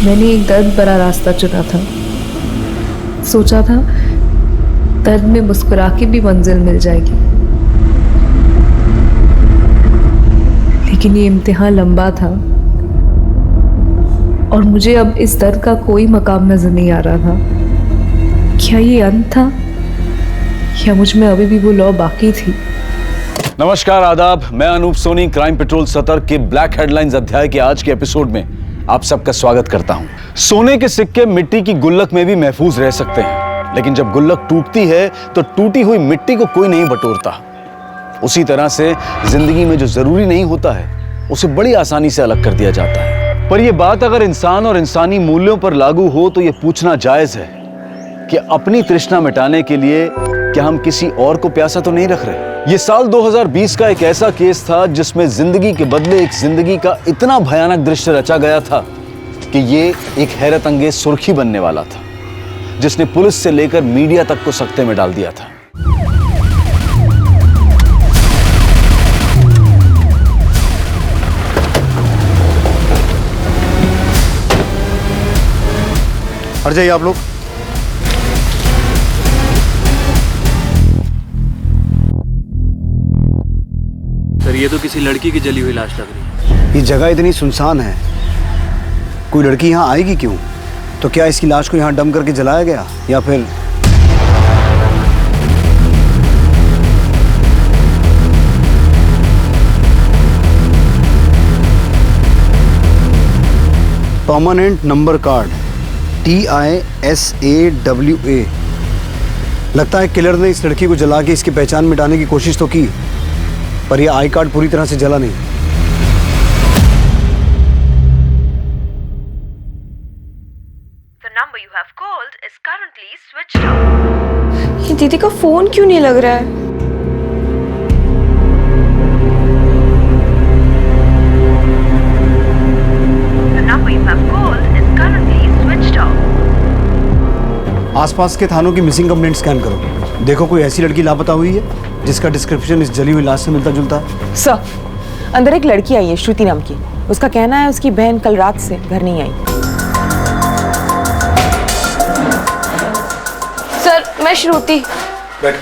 मैंने एक दर्द भरा रास्ता चुना था। सोचा था दर्द में मुस्कुरा के भी मंजिल मिल जाएगी, लेकिन ये इम्तिहान लंबा था और मुझे अब इस दर्द का कोई मकाम नजर नहीं आ रहा था। क्या ये अंत था या मुझ में अभी भी वो लौ बाकी थी? नमस्कार, आदाब। मैं अनूप सोनी क्राइम पेट्रोल सतर्क के ब्लैक हेडलाइंस अध्याय के आज के एपिसोड में आप सबका स्वागत करता हूं। सोने के सिक्के मिट्टी की गुल्लक में भी महफूज रह सकते हैं, लेकिन जब गुल्लक टूटती है तो टूटी हुई मिट्टी को कोई नहीं बटोरता। उसी तरह से जिंदगी में जो जरूरी नहीं होता है उसे बड़ी आसानी से अलग कर दिया जाता है। पर यह बात अगर इंसान और इंसानी मूल्यों पर लागू हो तो यह पूछना जायज है कि अपनी तृष्णा मिटाने के लिए क्या हम किसी और को प्यासा तो नहीं रख रहे। ये साल 2020 का एक ऐसा केस था जिसमें जिंदगी के बदले एक जिंदगी का इतना भयानक दृश्य रचा गया था कि ये एक हैरत अंगेज सुर्खी बनने वाला था, जिसने पुलिस से लेकर मीडिया तक को सकते में डाल दिया था। हट जाइए आप लोग। सर, ये तो किसी लड़की की जली हुई लाश लग रही है। ये जगह इतनी सुनसान है, कोई लड़की यहाँ आएगी क्यों? तो क्या इसकी लाश को यहाँ डंप करके जलाया गया या फिर परमानेंट नंबर कार्ड TISAWA। लगता है किलर ने इस लड़की को जला के इसकी पहचान मिटाने की कोशिश तो की, पर यह आई कार्ड पूरी तरह से जला नहीं। The number you have called is currently switched off. ये दीदी का फोन क्यों नहीं लग रहा है? The number you have called is currently switched off. आसपास के थानों की मिसिंग कंप्लेंट स्कैन करो, देखो कोई ऐसी लड़की लापता हुई है जिसका डिस्क्रिप्शन इस जली हुई लाश से मिलता जुलता है। सर, अंदर एक लड़की आई है श्रुति नाम की। उसका कहना है उसकी बहन कल रात से घर नहीं आई। सर, मैं श्रुति। बैठ।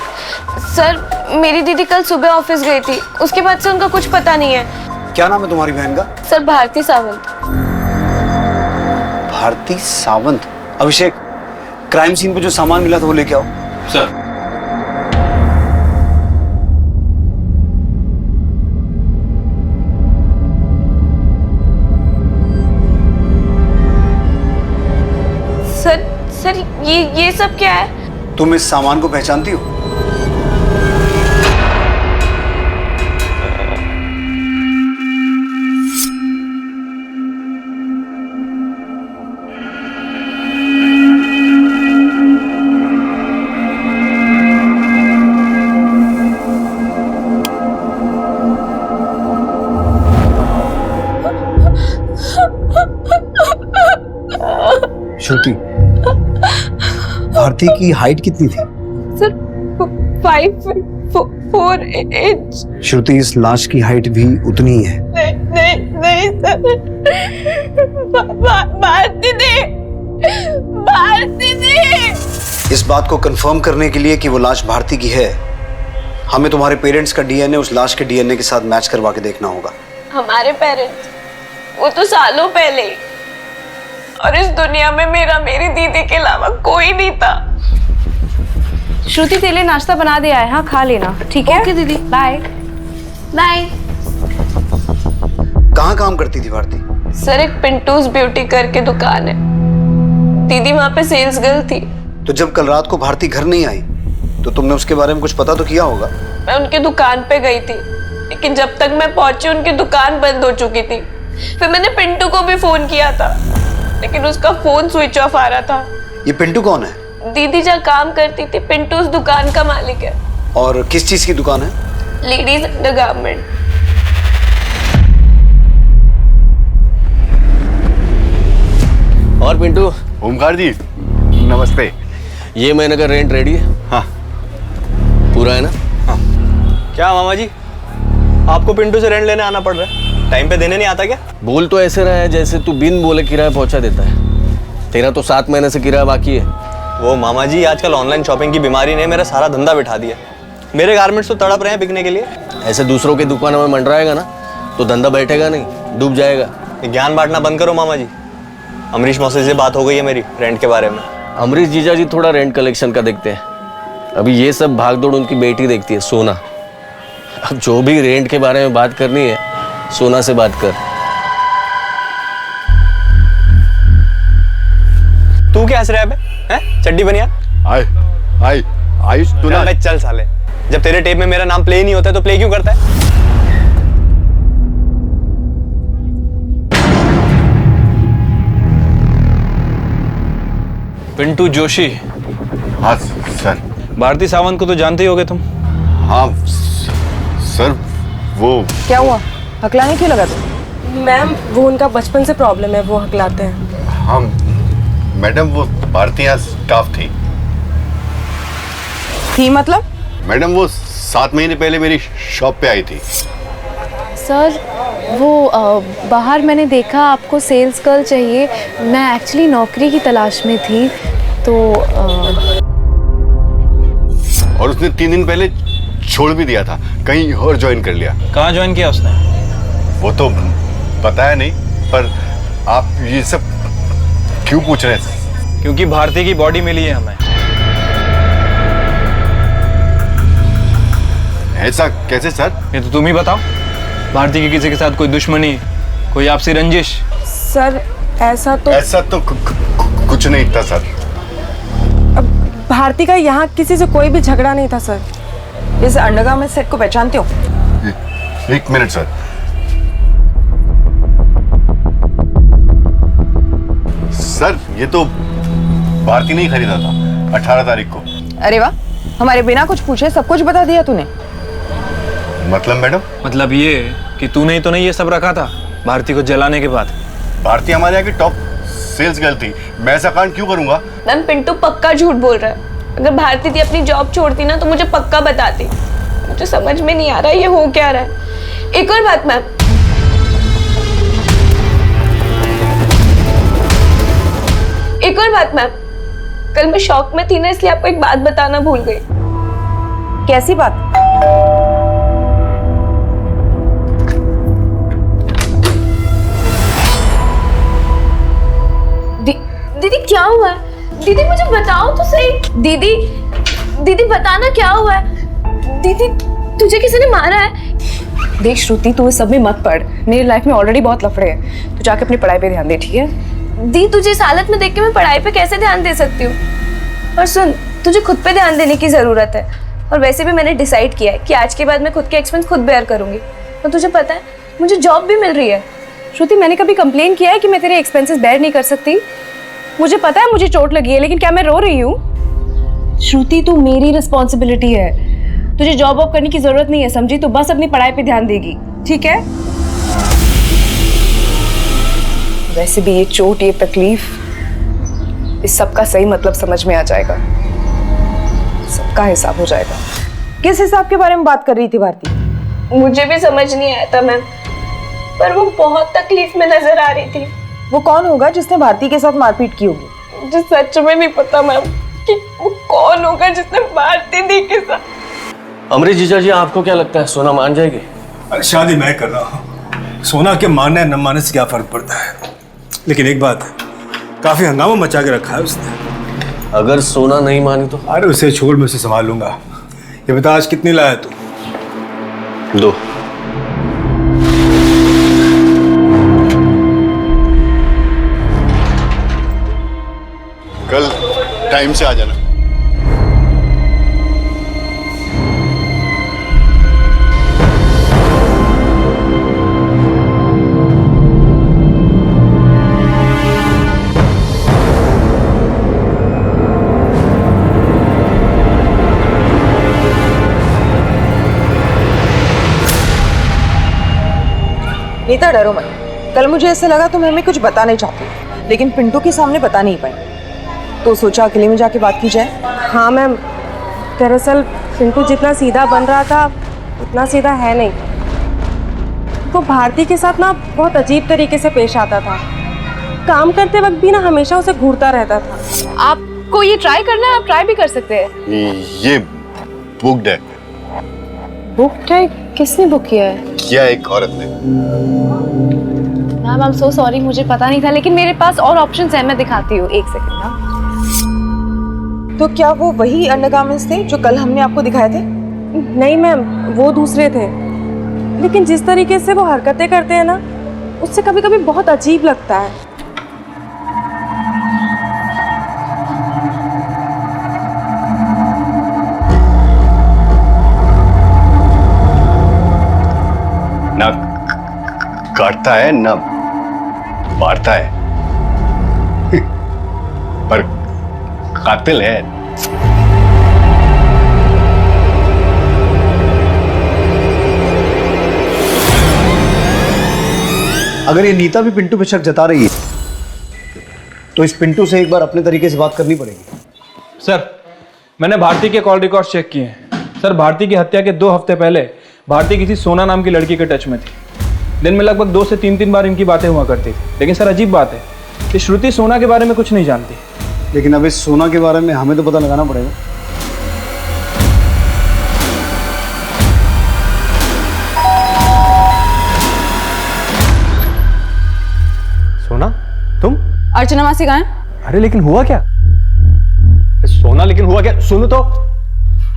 सर, मेरी दीदी कल सुबह ऑफिस गई थी, उसके बाद से उनका कुछ पता नहीं है। क्या नाम है तुम्हारी बहन का? सर, भारती सावंत। भारती सावंत। अभिषेक, क्राइम सीन पे जो सामान मिला था वो लेके आओ। सर, सर ये सब क्या है? तुम इस सामान को पहचानती हो? श्रुति, भारती की हाइट कितनी थी? सर, 5'4" श्रुति, इस लाश की हाइट भी उतनी ही है। नहीं सर, भारती नहीं। इस बात को कंफर्म करने के लिए कि वो लाश भारती की है, हमें तुम्हारे पेरेंट्स का डीएनए उस लाश के डीएनए के साथ मैच करवा के देखना होगा। हमारे पेरेंट्स? वो तो सालों पहले, और इस दुनिया में मेरी दीदी के अलावा कोई नहीं था। श्रुति, तेरे लिए नाश्ता बना दिया है, हाँ खा लेना, ठीक है? ओके दीदी, बाय बाय। कहाँ काम करती थी भारती? सर, एक पिंटूज ब्यूटी करके दुकान है, दीदी वहाँ पे सेल्स गर्ल थी। तो जब कल रात को भारती घर नहीं आई तो तुमने उसके बारे में कुछ पता तो किया होगा? मैं उनकी दुकान पे गई थी, लेकिन जब तक मैं पहुंची उनकी दुकान बंद हो चुकी थी। फिर मैंने पिंटू को भी फोन किया था, लेकिन उसका फोन स्विच ऑफ आ रहा था। ये पिंटू कौन है? दीदी जहाँ काम करती थी, पिंटू उस दुकान का मालिक है। और किस चीज की दुकान है? Ladies undergarment. और पिंटू। ओमकार जी, नमस्ते। ये महीने का रेंट रेडी है? हाँ। पूरा है ना? हाँ। क्या मामा जी, आपको पिंटू से रेंट लेने आना पड़ रहा है? टाइम पे देने नहीं आता क्या? बोल तो ऐसे रहा है जैसे तू बिन बोले किराया पहुंचा देता है। तेरा तो 7 महीने से किराया बाकी है। वो मामा जी, आजकल ऑनलाइन शॉपिंग की बीमारी ने मेरा सारा धंधा बिठा दिया। मेरे गारमेंट्स तो तड़प रहे हैं बिकने के लिए। ऐसे दूसरों की दुकानों में मंडराएगा ना तो धंधा बैठेगा नहीं, डूब जाएगा। ये ज्ञान बांटना बंद करो मामा जी। अमरीश मौसी से बात हो गई है मेरी रेंट के बारे में। अमरीश जीजा जी थोड़ा रेंट कलेक्शन का देखते हैं, अभी ये सब भागदौड़ उनकी बेटी देखती है सोना। अब जो भी रेंट के बारे में बात करनी है सोना से बात कर। तू क्या हंस रहा है बे? हैं? चड्डी बनिया? आयुष तू ना चल साले, जब तेरे टेप में मेरा नाम प्ले नहीं होता है तो प्ले क्यों करता है? पिंटू जोशी। हाँ सर। भारती सावंत को तो जानते ही होगे तुम। हाँ सर, वो क्या हुआ, हकलाने क्यों लगा तुम? मैम, वो उनका बचपन से प्रॉब्लम है, वो हकलाते हैं। हाँ मैडम, वो भारती यहाँ स्टाफ थी। मतलब? मैडम वो 7 महीने पहले मेरी शॉप पे आई थी। सर वो बाहर मैंने देखा आपको सेल्स गर्ल चाहिए, मैं एक्चुअली नौकरी की तलाश में थी तो और उसने 3 दिन पहले छोड़ भी दिया था, कहीं और ज्वाइन कर लिया। कहाँ ज्वाइन किया उसने? वो तो बताया नहीं, पर आप ये सब क्यों पूछ रहे हैं? क्योंकि भारती की बॉडी मिली है हमें। ऐसा कैसे सर? ये तो तुम ही बताओ। भारती की किसी के साथ कोई दुश्मनी, कोई आपसी रंजिश? सर ऐसा तो कुछ नहीं था सर। अब भारती का यहाँ किसी से कोई भी झगड़ा नहीं था सर। इस अंडरगारमेंट सेट को पहचानते हो? 1 मिनट सर। सर ये तो भारती ने ही खरीदा था 18 तारीख को। अरे वाह, हमारे बिना कुछ पूछे सब कुछ बता दिया तूने। मतलब मैडम? मतलब ये कि तूने ही तो नहीं ये सब रखा था भारती को जलाने के बाद। भारती हमारे यहाँ की टॉप सेल्स गर्ल थी, मैं ऐसा कांड क्यों करूंगा? मैम, पिंटू पक्का झूठ बोल रहा है। अगर भारती थी अपनी जॉब छोड़ती ना तो मुझे पक्का बताती। मुझे समझ में नहीं आ रहा ये हो क्या रहा है। एक और बात मैम, कल मैं शॉक में थी ना, इसलिए आपको एक बात बताना भूल गई। कैसी बात? दीदी क्या हुआ है? दीदी मुझे बताओ तो सही। दीदी बताना क्या हुआ है? दीदी तुझे किसी ने मारा है? देख श्रुति, तू इस सब में मत पड़, मेरी लाइफ में ऑलरेडी बहुत लफड़े हैं। तू जाके अपनी पढ़ाई पे ध्यान दे, ठीक है? दी, तुझे इस हालत में देख के मैं पढ़ाई पे कैसे ध्यान दे सकती हूँ? और सुन, तुझे खुद पे ध्यान देने की जरूरत है। और वैसे भी मैंने डिसाइड किया है कि आज के बाद मैं खुद के एक्सपेंस खुद बेयर करूंगी। और तुझे पता है मुझे जॉब भी मिल रही है। श्रुति, मैंने कभी कंप्लेन किया है कि मैं तेरे एक्सपेंसेस बेयर नहीं कर सकती? मुझे पता है मुझे चोट लगी है, लेकिन क्या मैं रो रही हूँ? श्रुति, तू मेरी रिस्पॉन्सिबिलिटी है, तुझे जॉब वॉब करने की जरूरत नहीं है, समझी? तू बस अपनी पढ़ाई पे ध्यान देगी, ठीक है? वैसे भी ये चोट, ये तकलीफ, इस सब का सही मतलब समझ में आ जाएगा, सबका हिसाब हो जाएगा। किस हिसाब के बारे में बात कर रही थी भारती? मुझे भी समझ नहीं आया था मैम, पर वो बहुत तकलीफ में नजर आ रही थी। वो कौन होगा जिसने भारती के साथ मारपीट की होगी? मुझे सच में नहीं पता मैम कि वो कौन होगा जिसने भारती दी के साथ। अमरीश जीजा जी, आपको क्या लगता है सोना मान जाएगी? अरे शादी मैं कर रहा हूँ, सोना के मानने न मानने से क्या फर्क पड़ता है। लेकिन एक बात है, काफी हंगामा मचा के रखा है उसने। अगर सोना नहीं मानी तो? अरे उसे छोड़, मैं उसे संभाल लूंगा। ये बता आज कितनी लाया तू? 2। कल टाइम से आ जाना। नीता, डरो मत। कल मुझे ऐसा लगा तुम हमें कुछ बताने चाहती, लेकिन पिंटू के सामने बता नहीं पाई, तो सोचा अकेले में जाके बात की जाए। हाँ मैम, दरअसल पिंटू जितना सीधा बन रहा था उतना सीधा है नहीं। वो भारती के साथ ना बहुत अजीब तरीके से पेश आता था। काम करते वक्त भी ना हमेशा उसे घूरता रहता था। आपको ये ट्राई करना है, आप ट्राई भी कर सकते हैं। ये बुक्ड है। बुक है? किसने बुक किया है? किया एक औरत ने। Ma'am I am so sorry, मुझे पता नहीं था, लेकिन मेरे पास और ऑप्शंस हैं, मैं दिखाती हूँ, एक सेकंड ना। तो क्या वो वही अंडरगारमेंट्स थे जो कल हमने आपको दिखाए थे? नहीं मैम, वो दूसरे थे, लेकिन जिस तरीके से वो हरकतें करते हैं ना, उससे कभी कभी बहुत अजीब लगता है। ना काटता है ना मारता है पर कातिल है। अगर ये नीता भी पिंटू पे शक जता रही है तो इस पिंटू से एक बार अपने तरीके से बात करनी पड़ेगी। सर, मैंने भारती के कॉल रिकॉर्ड चेक किए हैं। सर, भारती की हत्या के 2 हफ्ते पहले भारती किसी सोना नाम की लड़की के टच में थी। दिन में लगभग 2 से 3 बार इनकी बातें हुआ करती थी। लेकिन सर, अजीब बात है कि श्रुति सोना के बारे में कुछ नहीं जानती। लेकिन अब इस सोना के बारे में हमें तो पता लगाना पड़ेगा। सोना, तुम? अर्चना मासी कहाँ है? अरे लेकिन हुआ क्या? सोना, लेकिन हुआ क्या? सुनो तो।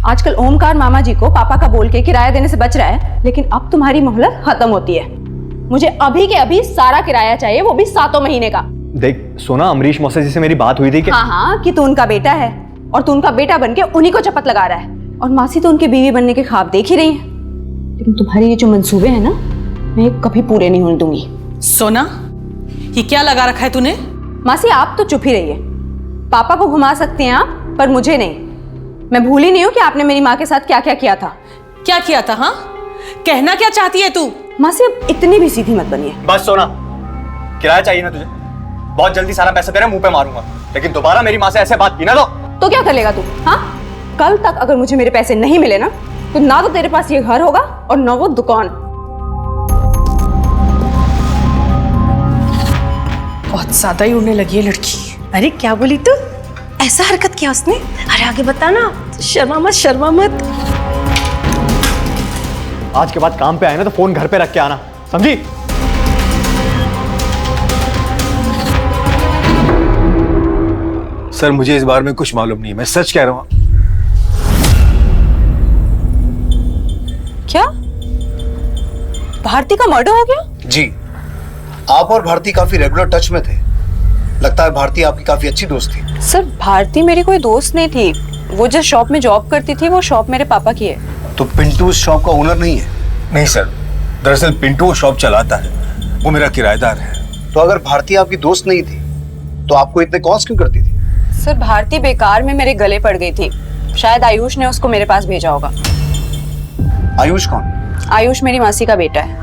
आजकल ओमकार मामा जी को पापा का बोल के किराया देने से बच रहा है, लेकिन अब तुम्हारी मोहलत खत्म होती है। मुझे अभी के अभी सारा किराया चाहिए, वो भी 7 महीने का। देख सोना, अमरीश मौसा जी से मेरी बात हुई थी कि हाँ, कि तू उनका बेटा है और तू उनका बेटा बनके उन्हीं को चपत लगा रहा है, और मासी तो उनकी बीवी बनने के ख्वाब देख ही रही है। लेकिन तुम्हारे ये जो मंसूबे हैं ना, मैं ये कभी पूरे नहीं होने दूंगी। सोना, ये क्या लगा रखा है तूने? मासी आप तो चुप ही रहिए। पापा को घुमा सकते हैं आप, पर मुझे नहीं। मैं भूली नहीं हूँ कि आपने मेरी माँ के साथ क्या क्या किया था। क्या किया था? हाँ, कहना क्या चाहती है तू? मासी अब इतनी भी सीधी मत बनिए। बस सोना, किराया चाहिए ना तुझे? बहुत जल्दी सारा पैसा तेरे मुंह पे मारूंगा, लेकिन दोबारा मेरी माँ से ऐसे बात की ना तो क्या कर लेगा तू? हाँ, कल तक अगर मुझे मेरे पैसे नहीं मिले ना, तो ना तो तेरे पास ये घर होगा और ना वो दुकान। बहुत ज्यादा ही उड़ने लगी है लड़की। अरे क्या बोली तू? ऐसा हरकत किया उसने? अरे आगे बता ना, शर्मा मत, शर्मा मत। आज के बाद काम पे आए ना तो फोन घर पे रख के आना, समझी? सर, मुझे इस बारे में कुछ मालूम नहीं है, मैं सच कह रहा हूँ। क्या भारती का मर्डर हो गया? जी, आप और भारती काफी रेगुलर टच में थे। लगता है भारती आपकी काफी अच्छी दोस्त थी। सर, भारती मेरी कोई दोस्त नहीं थी। वो जिस शॉप में जॉब करती थी, वो शॉप मेरे पापा की है। तो पिंटू उस शॉप का ओनर नहीं है? नहीं सर, दरअसल पिंटू वो शॉप चलाता है, वो मेरा किराएदार है। तो अगर भारती आपकी दोस्त नहीं थी तो आपको इतने कॉल्स क्यों करती थी? सर, भारती बेकार में मेरे गले पड़ गई थी। शायद आयुष ने उसको मेरे पास भेजा होगा। आयुष कौन? आयुष मेरी मासी का बेटा है।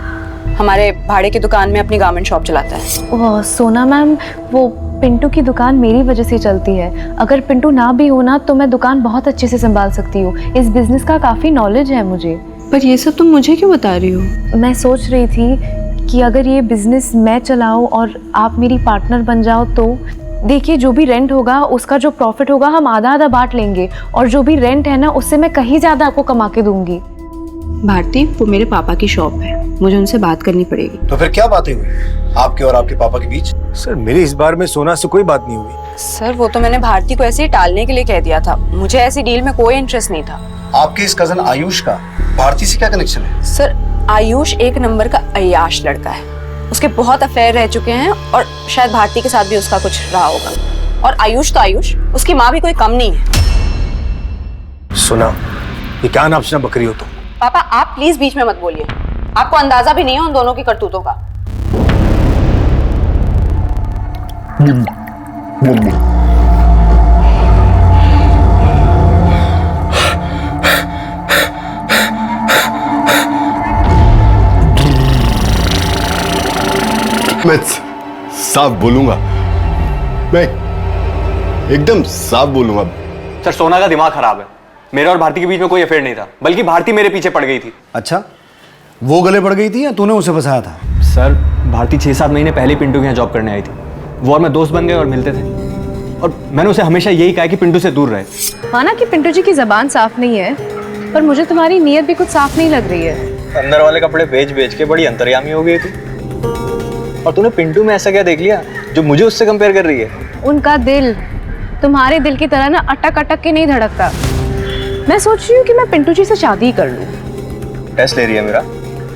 हमारे भाड़े की दुकान में अपनी गारमेंट शॉप चलाता है। सोना मैम, वो पिंटू की दुकान मेरी वजह से चलती है। अगर पिंटू ना भी होना तो मैं दुकान बहुत अच्छे से संभाल सकती हूँ। इस बिजनेस का काफ़ी नॉलेज है मुझे। पर ये सब तुम मुझे क्यों बता रही हो? मैं सोच रही थी कि अगर ये बिजनेस मैं चलाऊँ और आप मेरी पार्टनर बन जाओ तो देखिए, जो भी रेंट होगा उसका जो प्रॉफिट होगा हम आधा आधा बांट लेंगे, और जो भी रेंट है ना उससे मैं कहीं ज़्यादा आपको कमा के दूंगी। भारती, वो मेरे पापा की शॉप है, मुझे उनसे बात करनी पड़ेगी। तो फिर क्या बातें हुई आपके और आपके पापा के बीच? सर, मेरी इस बार में सोना से कोई बात नहीं हुई। सर, वो तो मैंने भारती को ऐसे ही टालने के लिए कह दिया था। मुझे ऐसी डील में कोई इंटरेस्ट नहीं था। आपके इस कजन आयुष का भारती से क्या कनेक्शन है? सर, आयुष एक नंबर का अय्याश लड़का है। उसके बहुत अफेयर रह चुके हैं और शायद भारती के साथ भी उसका कुछ रहा होगा। और आयुष तो आयुष, उसकी माँ भी कोई कम नहीं है। सुना, ये क्या नाम सुना बकरी हो तुम? पापा, आप प्लीज बीच में मत बोलिए। आपको अंदाजा भी नहीं है उन दोनों की करतूतों का। मैं साफ बोलूंगा, मैं एकदम साफ बोलूंगा। सर, सोना का दिमाग खराब है। मेरे और भारती के बीच में कोई अफेयर नहीं था, बल्कि भारती मेरे पीछे पड़ गई थी। अच्छा, वो गले पड़ गई थी या तूने उसे फंसाया था? सर, भारती 6-7 महीने पहले पिंटू के यहाँ जॉब करने आई थी। वो और मैं दोस्त बन गए और मिलते थे, और मैंने उसे हमेशा यही कहा कि पिंटू से दूर रहे। माना कि पिंटू जी की जबान साफ नहीं है, पर मुझे तुम्हारी नीयत भी कुछ साफ नहीं लग रही है। अंदर वाले कपड़े बेच बेच के बड़ी अंतर्यामी हो गई थी। और तूने पिंटू में ऐसा क्या देख लिया जो मुझे उससे कंपेयर कर रही है? उनका दिल तुम्हारे दिल की तरह ना अटक अटक के नहीं धड़कता। मैं सोच रही हूँ कि मैं पिंटू जी से शादी कर लूँ। टेस्ट ले रही है मेरा?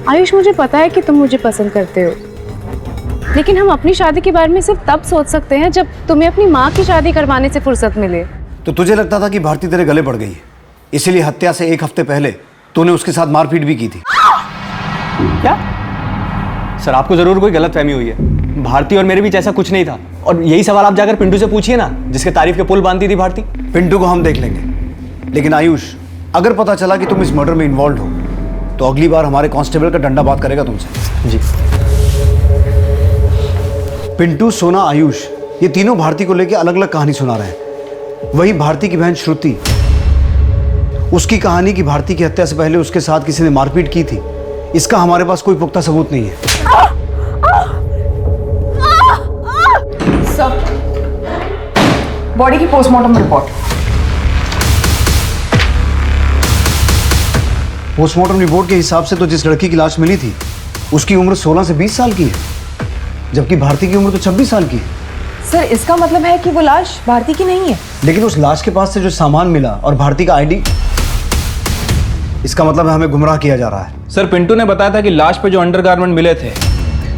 आयुष, मुझे पता है कि तुम मुझे पसंद करते हो, लेकिन हम अपनी शादी के बारे में सिर्फ तब सोच सकते हैं जब तुम्हें अपनी माँ की शादी करवाने से फुर्सत मिले। तो तुझे लगता था कि भारती तेरे गले पड़ गई है, इसीलिए हत्या से 1 हफ्ते पहले तूने उसके साथ मारपीट भी की थी। क्या सर, आपको जरूर कोई गलतफहमी हुई है। भारती और मेरे बीच ऐसा कुछ नहीं था, और यही सवाल आप जाकर पिंटू से पूछिए ना, जिसके तारीफ के पुल बांधती थी भारती। पिंटू को हम देख लेंगे, लेकिन आयुष, अगर पता चला कि तुम इस मर्डर में इन्वॉल्व हो तो अगली बार हमारे कांस्टेबल का डंडा बात करेगा तुमसे। जी। पिंटू, सोना, आयुष, ये तीनों भारती को लेकर अलग अलग कहानी सुना रहे हैं। वही भारती की बहन श्रुति, उसकी कहानी कि भारती की हत्या से पहले उसके साथ किसी ने मारपीट की थी, इसका हमारे पास कोई पुख्ता सबूत नहीं है। सब बॉडी की पोस्टमार्टम रिपोर्ट। पोस्टमार्टम रिपोर्ट के हिसाब से तो जिस लड़की की लाश मिली थी उसकी उम्र 16 से 20 साल की है, जबकि भारती की उम्र तो 26 साल की है। सर, इसका मतलब है कि वो लाश भारती की नहीं है। लेकिन उस लाश के पास से जो सामान मिला और भारती का आईडी, इसका मतलब है हमें गुमराह किया जा रहा है। सर, पिंटू ने बताया था कि लाश पे जो अंडरगारमेंट मिले थे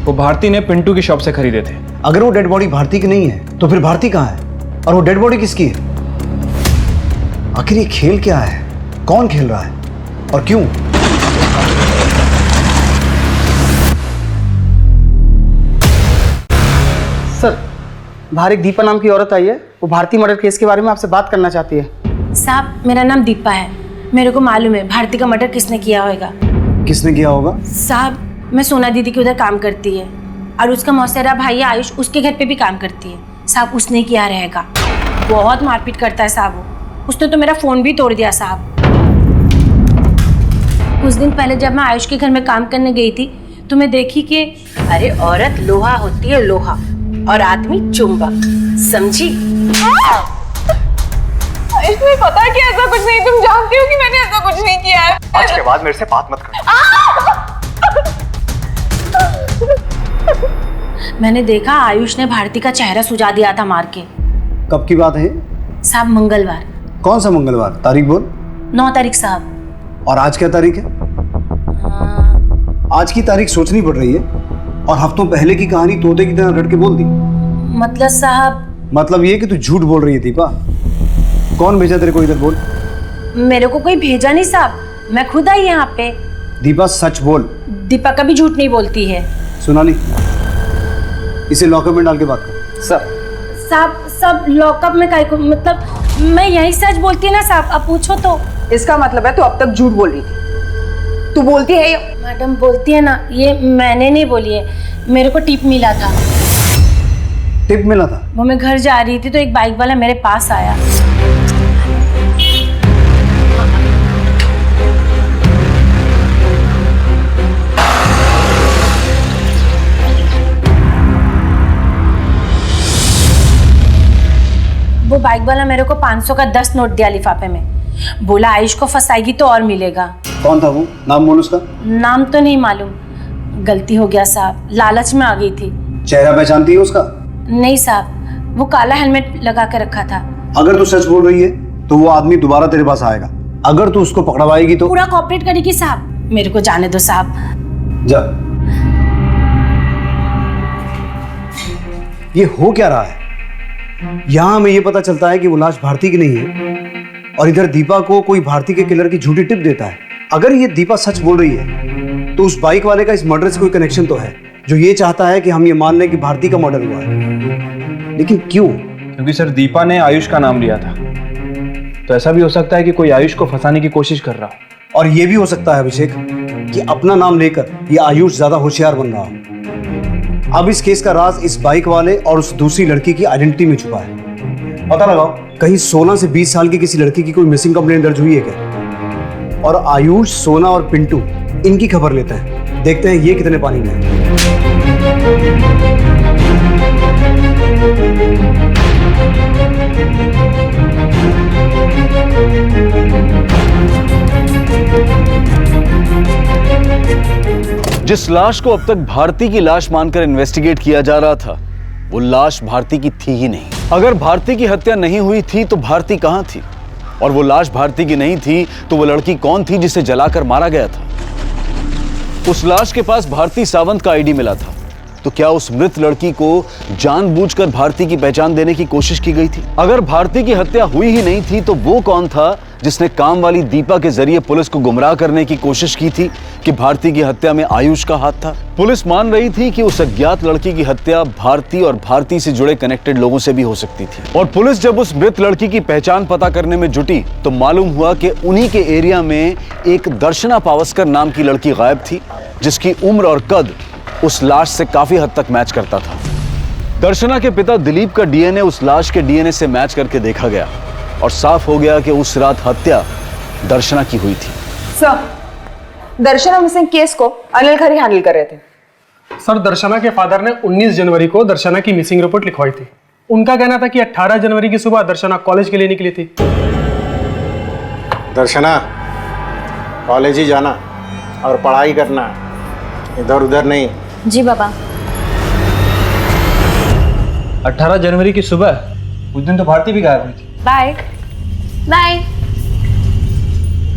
वो भारती ने पिंटू की शॉप से खरीदे थे। अगर वो डेड बॉडी भारती की नहीं है तो फिर भारती कहाँ है, और वो डेड बॉडी किसकी है? आखिर ये खेल क्या है? कौन खेल रहा है और क्यों? सर, बाहर एक दीपा नाम की औरत आई है, वो भारती मर्डर केस के बारे में आपसे बात करना चाहती है। साहब, मेरा नाम दीपा है। मेरे को मालूम है भारती का मर्डर किसने किया होगा। किसने किया होगा? साहब, मैं सोना दीदी के उधर काम करती है, और उसका मौसेरा भाई आयुष उसके घर पे भी काम करती है। साहब, उसने किया रहेगा। बहुत मारपीट करता है साहब वो। उसने तो मेरा फ़ोन भी तोड़ दिया साहब। कुछ दिन पहले जब मैं आयुष के घर में काम करने गई थी तो मैं देखी कि अरे औरत लोहा होती है, लोहा, और आदमी चुंबक, समझी? इसमें पता है कि ऐसा कुछ नहीं, तुम जानती हो कि मैंने ऐसा कुछ नहीं किया है। आज के बाद मेरे से बात मत करो। मैंने देखा आयुष ने भारती का चेहरा सुझा दिया था मार के। कब की बात है? साहब, मंगलवार। कौन सा मंगलवार? तारीख बोल। 9 तारीख साहब। और आज क्या तारीख है? आज की तारीख सोचनी पड़ रही है, और हफ्तों पहले की कहानी तोते की तरह रट के बोल दी। मतलब साहब, मतलब ये कि तू झूठ बोल रही है दीपा। कौन भेजा तेरे को इधर? बोल। मेरे को कोई भेजा नहीं साहब, मैं खुद आई यहाँ पे। दीपा, सच बोल। दीपा कभी झूठ नहीं बोलती है। सुनाली, इसे लॉकअप में डाल के बात कर। साहब, सब लॉकअप में काहे को? मतलब मैं यही सच बोलती है ना साहब, अब पूछो तो। इसका मतलब है तू अब तक झूठ बोल रही थी। तू बोलती है ये? मैडम बोलती है ना, ये मैंने नहीं बोली है, मेरे को टिप मिला था। टिप मिला था? वो मैं घर जा रही थी तो एक बाइक वाला मेरे पास आया। वो बाइक वाला मेरे को 500 का 10 नोट दिया लिफाफे में। बोला आयुष को फंसाएगी तो और मिलेगा। कौन था वो? नाम बोल उसका। नाम तो नहीं मालूम, गलती हो गया साहब, लालच में आ गई थी। चेहरा पहचानती है उसका? नहीं साहब, वो काला हेलमेट लगा के रखा था। अगर तू सच बोल रही है तो वो आदमी दोबारा तेरे पास आएगा। अगर तू उसको पकड़वाएगी तो पूरा कोऑपरेट करेगी साहब। मेरे को जाने दो साहब। जा। ये हो क्या रहा है? यहाँ हमें ये पता चलता है कि वो लाश भारती की नहीं है, और इधर दीपा को कोई भारती के किलर की झूठी टिप देता है। अगर ये दीपा सच बोल रही है तो उस बाइक वाले का इस मर्डर से कोई कनेक्शन तो है, जो ये चाहता है कि हम ये मान लें कि भारती का मर्डर हुआ है। लेकिन क्यों? क्योंकि सर दीपा ने आयुष का नाम लिया था, तो ऐसा भी हो सकता है कि कोई आयुष को फंसाने की कोशिश कर रहा हो। और ये भी हो सकता है अभिषेक कि अपना नाम लेकर ये आयुष ज्यादा होशियार बन रहा हो। अब इस केस का राज इस बाइक वाले और उस दूसरी लड़की की आइडेंटिटी में छुपा है। पता लगाओ, कहीं 16 से 20 साल की किसी लड़की की कोई मिसिंग कंप्लेंट दर्ज हुई है क्या? और आयुष, सोना और पिंटू, इनकी खबर लेते हैं, देखते हैं ये कितने पानी में है। जिस लाश को अब तक भारती की लाश मानकर इन्वेस्टिगेट किया जा रहा था, वो लाश भारती की थी ही नहीं। अगर भारती की हत्या नहीं हुई थी तो भारती कहां थी? और वो लाश भारती की नहीं थी तो वो लड़की कौन थी जिसे जलाकर मारा गया था? उस लाश के पास भारती सावंत का आईडी मिला था, तो क्या उस मृत लड़की को जानबूझकर भारती की पहचान देने की कोशिश की गई थी? अगर भारती की हत्या हुई ही नहीं थी तो वो कौन था जिसने काम वाली दीपा के जरिए पुलिस को गुमराह करने की कोशिश की थी कि भारती की हत्या में आयुष का हाथ था? पुलिस मान रही थी कि उस अज्ञात लड़की की हत्या भारती और भारती से जुड़े कनेक्टेड लोगों से भी हो सकती थी। और पुलिस जब उस मृत लड़की की पहचान पता करने में जुटी तो मालूम हुआ कि उन्हीं के एरिया में एक दर्शना पावस्कर नाम की लड़की गायब थी, जिसकी उम्र और कद उस लाश से काफी हद तक मैच करता था। दर्शना के पिता दिलीप का डीएनए उस लाश के डीएनए से मैच करके देखा गया और साफ हो गया कि उस रात हत्या दर्शना की हुई थी। सर, दर्शना मिसिंग केस को अनिल खरे हैंडल कर रहे थे। सर, दर्शना के फादर ने 19 जनवरी को दर्शना की मिसिंग रिपोर्ट लिखवाई थी। उनका कहना था कि 18 जनवरी की सुबह दर्शना कॉलेज के लिए निकली थी। दर्शना कॉलेज ही जाना और पढ़ाई करना, इधर उधर नहीं। जी बाबा। 18 जनवरी की सुबह उस दिन तो भारती भी गायब हुई थी। Bye bye.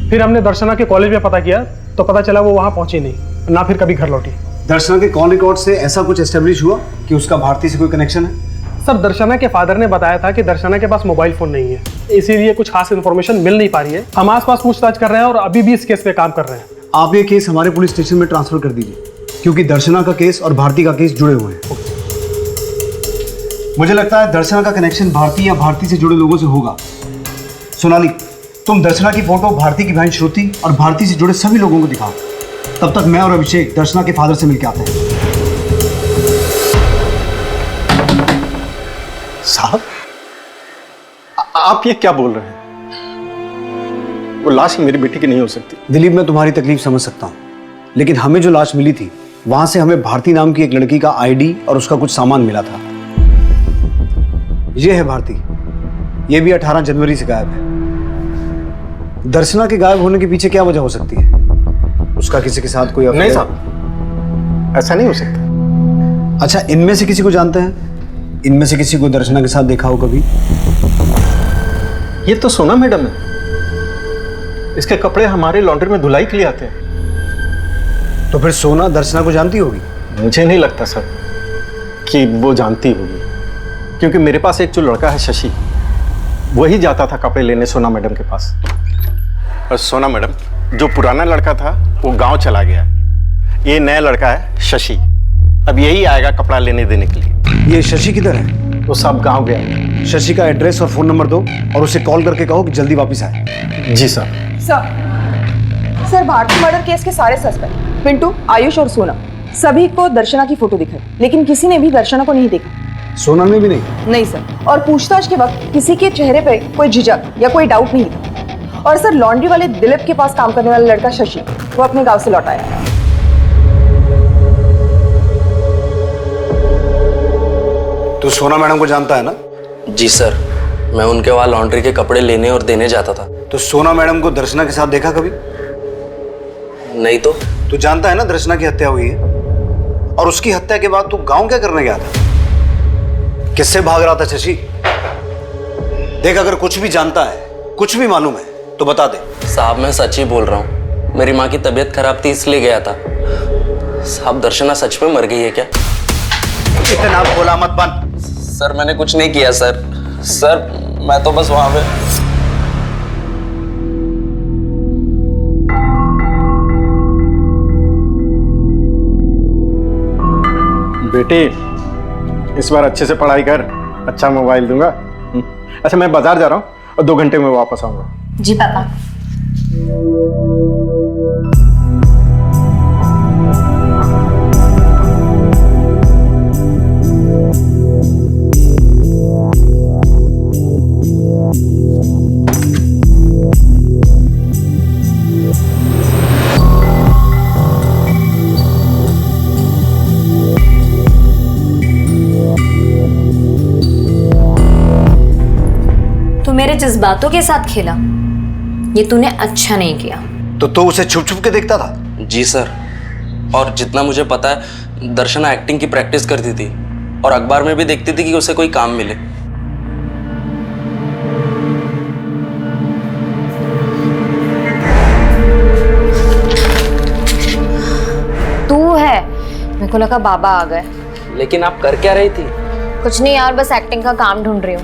फिर हमने दर्शना के कॉलेज में पता किया तो पता चला वो वहां पहुंची नहीं, ना फिर कभी घर लौटी। दर्शना के कॉल रिकॉर्ड से ऐसा कुछ एस्टेब्लिश हुआ कि उसका भारती से कोई कनेक्शन है? सर, दर्शना के फादर ने बताया था कि दर्शना के पास मोबाइल फोन नहीं है, इसीलिए कुछ खास इन्फॉर्मेशन मिल नहीं पा रही है। हम आसपास पूछताछ कर रहे हैं और अभी भी इस केस पे काम कर रहे हैं। आप ये केस हमारे पुलिस स्टेशन में ट्रांसफर कर दीजिए, क्योंकि दर्शना का केस और भारती का केस जुड़े हुए हैं। मुझे लगता है दर्शना का कनेक्शन भारती या भारती से जुड़े लोगों से होगा। सोनाली, तुम दर्शना की फोटो भारती की बहन श्रुति और भारती से जुड़े सभी लोगों को दिखाओ। तब तक मैं और अभिषेक दर्शना के फादर से मिलकर आते हैं। साहब, आप ये क्या बोल रहे हैं? वो लाश मेरी बेटी की नहीं हो सकती। दिलीप, मैं तुम्हारी तकलीफ समझ सकता हूँ, लेकिन हमें जो लाश मिली थी वहां से हमें भारती नाम की एक लड़की का आईडी और उसका कुछ सामान मिला था। ये है भारती, ये भी 18 जनवरी से गायब है। दर्शना के गायब होने के पीछे क्या वजह हो सकती है? उसका किसी के साथ कोई अफेयर? नहीं साहब, ऐसा नहीं हो सकता। अच्छा, इनमें से किसी को जानते हैं? इनमें से किसी को दर्शना के साथ देखा हो कभी? ये तो सोना मैडम है, इसके कपड़े हमारे लॉन्ड्री में धुलाई के लिए आते हैं। तो फिर सोना दर्शना को जानती होगी? मुझे नहीं लगता सर कि वो जानती होगी, क्योंकि मेरे पास एक जो लड़का है शशि, वही जाता था कपड़े लेने सोना मैडम के पास। और सोना मैडम, जो पुराना लड़का था वो गांव चला गया, ये नया लड़का है शशि, अब यही आएगा कपड़ा लेने देने के लिए। ये शशि किधर है? वो सब गांव गया। शशि का एड्रेस और फोन नंबर दो और उसे कॉल करके कहो कि जल्दी वापस आए। जी sir. Sir, Bharti murder case के सारे सस्पेक्ट पिंटू, आयुष और सोना, सभी को दर्शना की फोटो दिखाई, लेकिन किसी ने भी दर्शना को नहीं देखा। सोना ने भी नहीं? नहीं सर, और पूछताछ के वक्त किसी के चेहरे पे कोई झिझक या कोई डाउट नहीं था। और सर, लॉन्ड्री वाले दिलीप के पास काम करने वाला लड़का शशि, वो अपने गांव से लौट आया। तू सोना मैडम को जानता है ना? जी सर, मैं उनके वहाँ लॉन्ड्री के कपड़े लेने और देने जाता था। तो सोना मैडम को दर्शना के साथ देखा कभी? नहीं तो। तू जानता है ना दर्शना की हत्या हुई है, और उसकी हत्या के बाद तू गांव क्या करने गया था? किससे भाग रहा था शशि? देख, अगर कुछ भी जानता है, कुछ भी मालूम है तो बता दे। साहब, मैं सच ही बोल रहा हूँ, मेरी माँ की तबीयत खराब थी इसलिए गया था। साहब, दर्शना सच में मर गई है क्या? इतना बोला मत बन। सर, मैंने कुछ नहीं किया सर। सर, मैं तो बस वहां पे। बेटी, इस बार अच्छे से पढ़ाई कर, अच्छा मोबाइल दूंगा। अच्छा, मैं बाजार जा रहा हूँ और 2 घंटे में वापस आऊंगा। जी पापा। जज्बातों के साथ खेला, ये तूने अच्छा नहीं किया। तो उसे छुप छुप के देखता था? जी सर, और जितना मुझे पता है दर्शना एक्टिंग की प्रैक्टिस करती थी और अखबार में भी देखती थी कि उसे कोई काम मिले। तू है, मेरे को लगा बाबा आ गए। लेकिन आप कर क्या रही थी? कुछ नहीं यार, बस एक्टिंग का काम ढूंढ रही हूँ।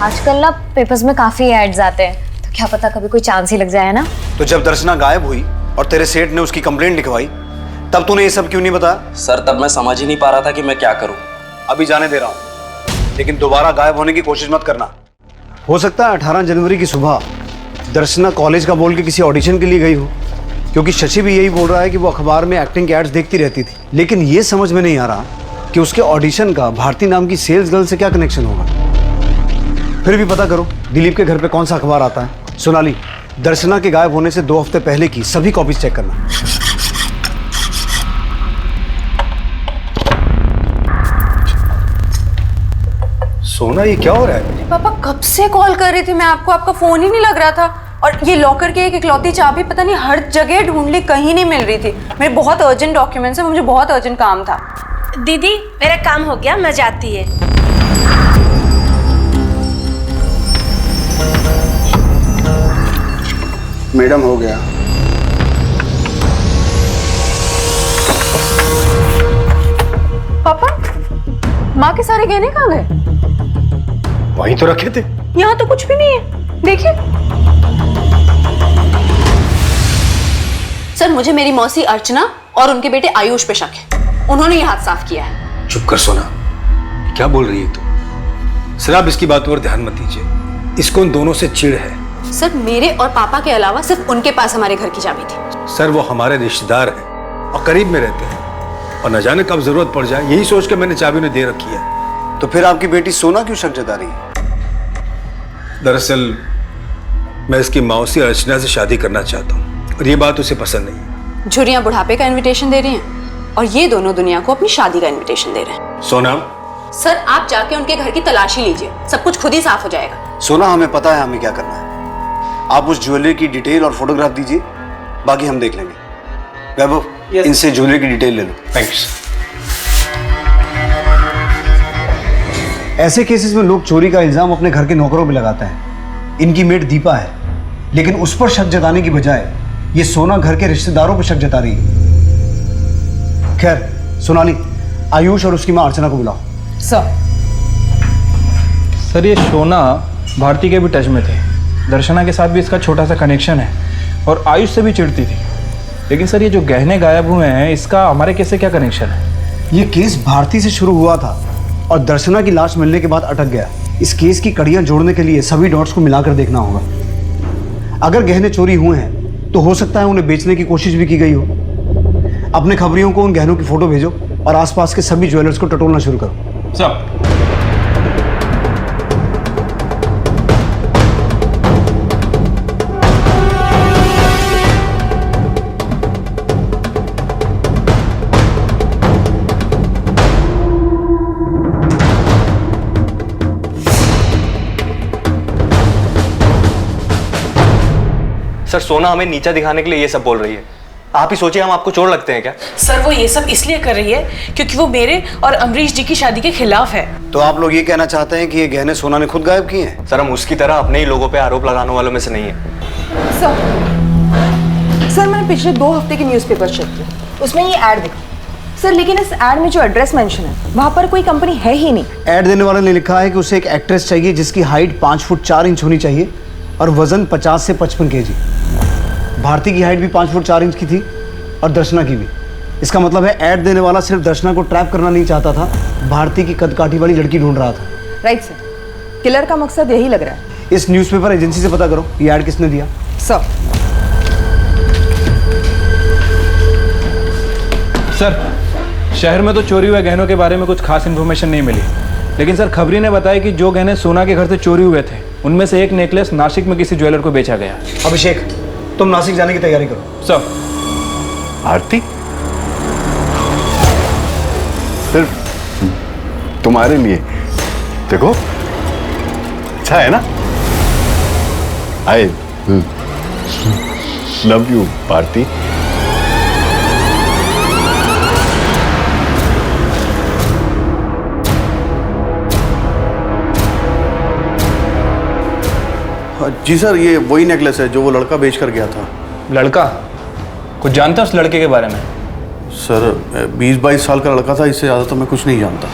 आजकल ना पेपर्स में काफी एड्स आते हैं, तो क्या पता कभी कोई चांस ही लग जाए ना। तो जब दर्शना गायब हुई और तेरे सेठ ने उसकी कंप्लेंट लिखवाई, तब तूने ये सब क्यों नहीं बताया? सर तब मैं समझ ही नहीं पा रहा था कि मैं क्या करूं। अभी जाने दे रहा हूं, लेकिन दोबारा गायब होने की कोशिश मत करना। हो सकता है 18 जनवरी की सुबह दर्शना कॉलेज का बोल के किसी ऑडिशन के लिए गई हो, क्योंकि शशि भी यही बोल रहा है कि वो अखबार में एक्टिंग के एड्स देखती रहती थी। लेकिन ये समझ में नहीं आ रहा कि उसके ऑडिशन का भारती नाम की सेल्स गर्ल से क्या कनेक्शन होगा। फिर भी पता करो दिलीप के घर पे कौन सा अखबार आता है। सोनाली, दर्शना के गायब होने से 2 हफ्ते पहले की सभी कॉपीज चेक करना। सोना, ये क्या हो रहा है? पापा कब से कॉल कर रही थी मैं आपको, आपका फोन ही नहीं लग रहा था। और ये लॉकर की एक इकलौती चाबी पता नहीं हर जगह ढूंढ ली, कहीं नहीं मिल रही थी। मेरे बहुत अर्जेंट डॉक्यूमेंट्स है, मुझे बहुत अर्जेंट काम था। दीदी मेरा काम हो गया, मैं जाती है। मैडम हो गया। पापा, माँ के सारे गहने कहाँ गए? वहीं तो रखे थे। यहाँ तो कुछ भी नहीं है, देखिए। सर मुझे मेरी मौसी अर्चना और उनके बेटे आयुष पे शक है, उन्होंने ये हाथ साफ किया है। चुप कर सोना, क्या बोल रही है तू? सर आप इसकी बातों पर ध्यान मत दीजिए, इसको उन दोनों से चिढ़ है। सर मेरे और पापा के अलावा सिर्फ उनके पास हमारे घर की चाबी थी। सर वो हमारे रिश्तेदार हैं और करीब में रहते हैं, और न जाने कब जरूरत पड़ जाए, यही सोच के मैंने चाबी उन्हें दे रखी है। तो फिर आपकी बेटी सोना क्यों शक जता रही है? दरअसल मैं इसकी मौसी अर्चना से शादी करना चाहता हूँ और ये बात उसे पसंद नहीं है। झुर्रियां बुढ़ापे का इनविटेशन दे रही हैं और ये दोनों दुनिया को अपनी शादी का इनविटेशन दे रहे हैं। सोना, सर आप जाके उनके घर की तलाशी लीजिए, सब कुछ खुद ही साफ हो जाएगा। सोना, हमें पता है हमें क्या करना है। आप उस ज्वेलरी की डिटेल और फोटोग्राफ दीजिए, बाकी हम देख लेंगे। वैभव, इनसे ज्वेलरी की डिटेल ले लो। थैंक्स। ऐसे केसेस में लोग चोरी का इल्जाम अपने घर के नौकरों पे लगाते हैं। इनकी मेट दीपा है, लेकिन उस पर शक जताने की बजाय ये सोना घर के रिश्तेदारों पर शक जता रही है। खैर सोनाली, आयुष और उसकी मां अर्चना को बुलाओ। सर ये सोना भारती के भी टच में थे, दर्शना के साथ भी इसका छोटा सा कनेक्शन है और आयुष से भी चिढ़ती थी। लेकिन सर ये जो गहने गायब हुए हैं, इसका हमारे केस से क्या कनेक्शन है? ये केस भारती से शुरू हुआ था और दर्शना की लाश मिलने के बाद अटक गया। इस केस की कड़ियां जोड़ने के लिए सभी डॉट्स को मिलाकर देखना होगा। अगर गहने चोरी हुए हैं तो हो सकता है उन्हें बेचने की कोशिश भी की गई हो। अपने खबरियों को उन गहनों की फोटो भेजो और आसपास के सभी ज्वेलर्स को टटोलना शुरू करो। सब सर सोना हमें नीचा दिखाने के लिए ये सब बोल रही है। आप ही सोचिए हम आपको चोर लगते हैं क्या? सर वो ये सब इसलिए कर रही है क्योंकि वो मेरे और अमरीश जी की शादी के खिलाफ है। तो आप लोग ये कहना चाहते हैं कि ये गहने सोना ने खुद गायब किए हैं? सर हम उसकी तरह अपने ही लोगों पे आरोप लगाने वालों में से नहीं है। सर मैंने पिछले 2 हफ्ते के न्यूज़पेपर चेक किए, उसमें ये ऐड दिखा। सर लेकिन इस ऐड में जो एड्रेस मेंशन है वहाँ पर कोई कंपनी है ही नहीं। ऐड देने वाले ने लिखा है कि उसे एक एक्ट्रेस चाहिए जिसकी हाइट 5 फुट 4 इंच होनी चाहिए और वजन 50 से 55 kg। भारती की हाइट भी 5 फुट 4 इंच की थी और दर्शना की भी। इसका मतलब है ऐड देने वाला सिर्फ दर्शना को ट्रैप करना नहीं चाहता था, भारती की कदकाठी वाली लड़की ढूंढ रहा था। राइट सर, किलर का मकसद यही लग रहा है। इस न्यूज़पेपर एजेंसी से पता करो ये ऐड किसने दिया। सर शहर में तो चोरी हुए गहनों के बारे में कुछ खास इन्फॉर्मेशन नहीं मिली, लेकिन सर खबरी ने बताया कि जो गहने सोना के घर से चोरी हुए थे उनमें से एक नेकलेस नासिक में किसी ज्वेलर को बेचा गया। अभिषेक तुम नासिक जाने की तैयारी करो। सर आरती सिर्फ तुम्हारे लिए, देखो अच्छा है ना? I love you Bharti. जी सर, ये वही नेकलेस है जो वो लड़का बेच कर गया था। लड़का? कुछ जानता है उस लड़के के बारे में? सर 20-22 साल का लड़का था, इससे ज़्यादा तो मैं कुछ नहीं जानता।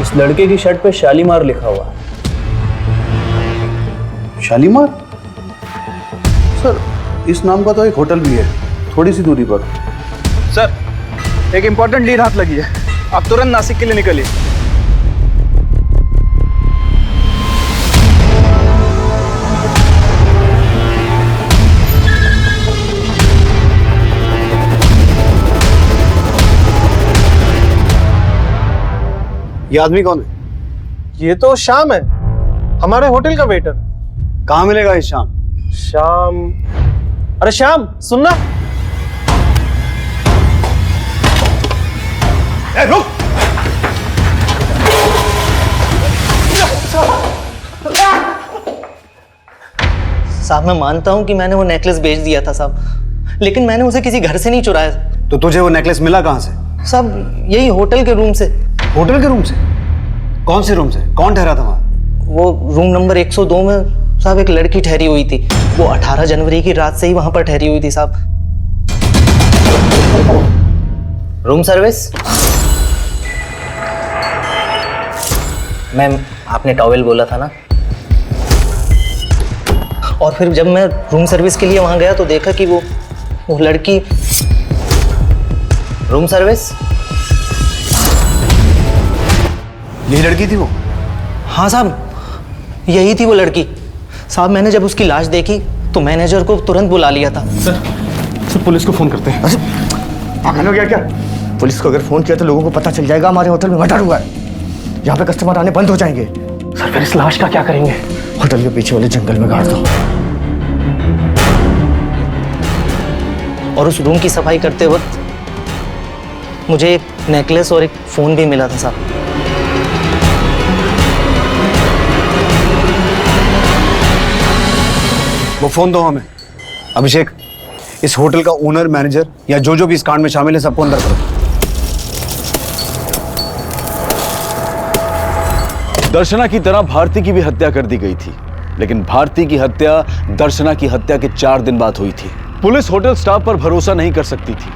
इस लड़के की शर्ट पे शालीमार लिखा हुआ है। शालीमार? सर इस नाम का तो एक होटल भी है थोड़ी सी दूरी पर। सर एक इंपॉर्टेंट लीड हाथ लगी है, आप तुरंत नासिक के लिए निकलिए। ये आदमी कौन है? ये तो श्याम है, हमारे होटल का वेटर। कहाँ मिलेगा ये श्याम? श्याम, अरे श्याम सुनना। रुक। साहब मैं मानता हूँ कि मैंने वो नेकलेस बेच दिया था साहब, लेकिन मैंने उसे किसी घर से नहीं चुराया। तो तुझे वो नेकलेस मिला कहाँ से? साहब यही होटल के रूम से। होटल के रूम से? कौन से रूम से? कौन ठहरा था वहाँ? वो रूम नंबर 102 में साहब एक लड़की ठहरी हुई थी। वो 18 जनवरी की रात से ही वहां पर ठहरी हुई थी साहब। Room service? मैम आपने टॉवेल बोला था ना। और फिर जब मैं रूम सर्विस के लिए वहां गया तो देखा कि वो लड़की। Room service? यही लड़की थी वो? हाँ साहब यही थी वो लड़की। साहब मैंने जब उसकी लाश देखी तो मैनेजर को तुरंत बुला लिया था। सर पुलिस को फोन करते हैं। अरे पागल हो गया क्या? पुलिस को अगर फोन किया तो लोगों को पता चल जाएगा हमारे होटल में मर्डर हुआ है। यहाँ पे कस्टमर आने बंद हो जाएंगे। सर फिर इस लाश का क्या करेंगे? होटल के पीछे वाले जंगल में गाड़ दो। और उस रूम की सफाई करते वक्त मुझे एक नेकलेस और एक फोन भी मिला था साहब। वो फोन दो हमें। अभिषेक, इस होटल का ओनर, मैनेजर या जो भी इस कांड में शामिल है सबको अंदर करो। दर्शना की तरह भारती की भी हत्या कर दी गई थी, लेकिन भारती की हत्या दर्शना की हत्या के 4 दिन बाद हुई थी। पुलिस होटल स्टाफ पर भरोसा नहीं कर सकती थी,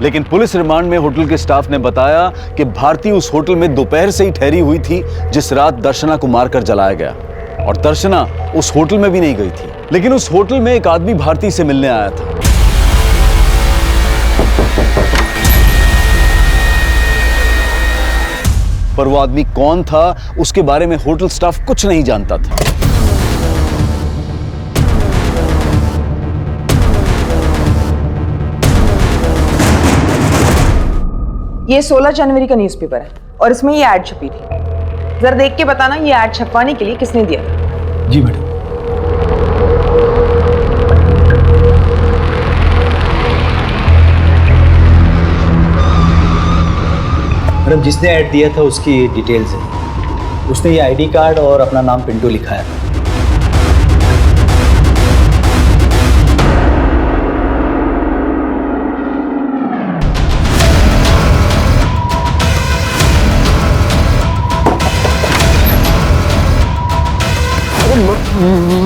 लेकिन पुलिस रिमांड में होटल के स्टाफ ने बताया कि भारती उस होटल में दोपहर से ही ठहरी हुई थी जिस रात दर्शना को मारकर जलाया गया, और दर्शना उस होटल में भी नहीं गई थी। लेकिन उस होटल में एक आदमी भारती से मिलने आया था। पर वो आदमी कौन था उसके बारे में होटल स्टाफ कुछ नहीं जानता था। ये 16 जनवरी का न्यूज़पेपर है और इसमें ये ऐड छपी थी। जरा देख के बताना ये ऐड छपवाने के लिए किसने दिया था। जी मैडम। मैडम जिसने ऐड दिया था उसकी डिटेल्स है। उसने ये आईडी कार्ड और अपना नाम पिंटू लिखा है।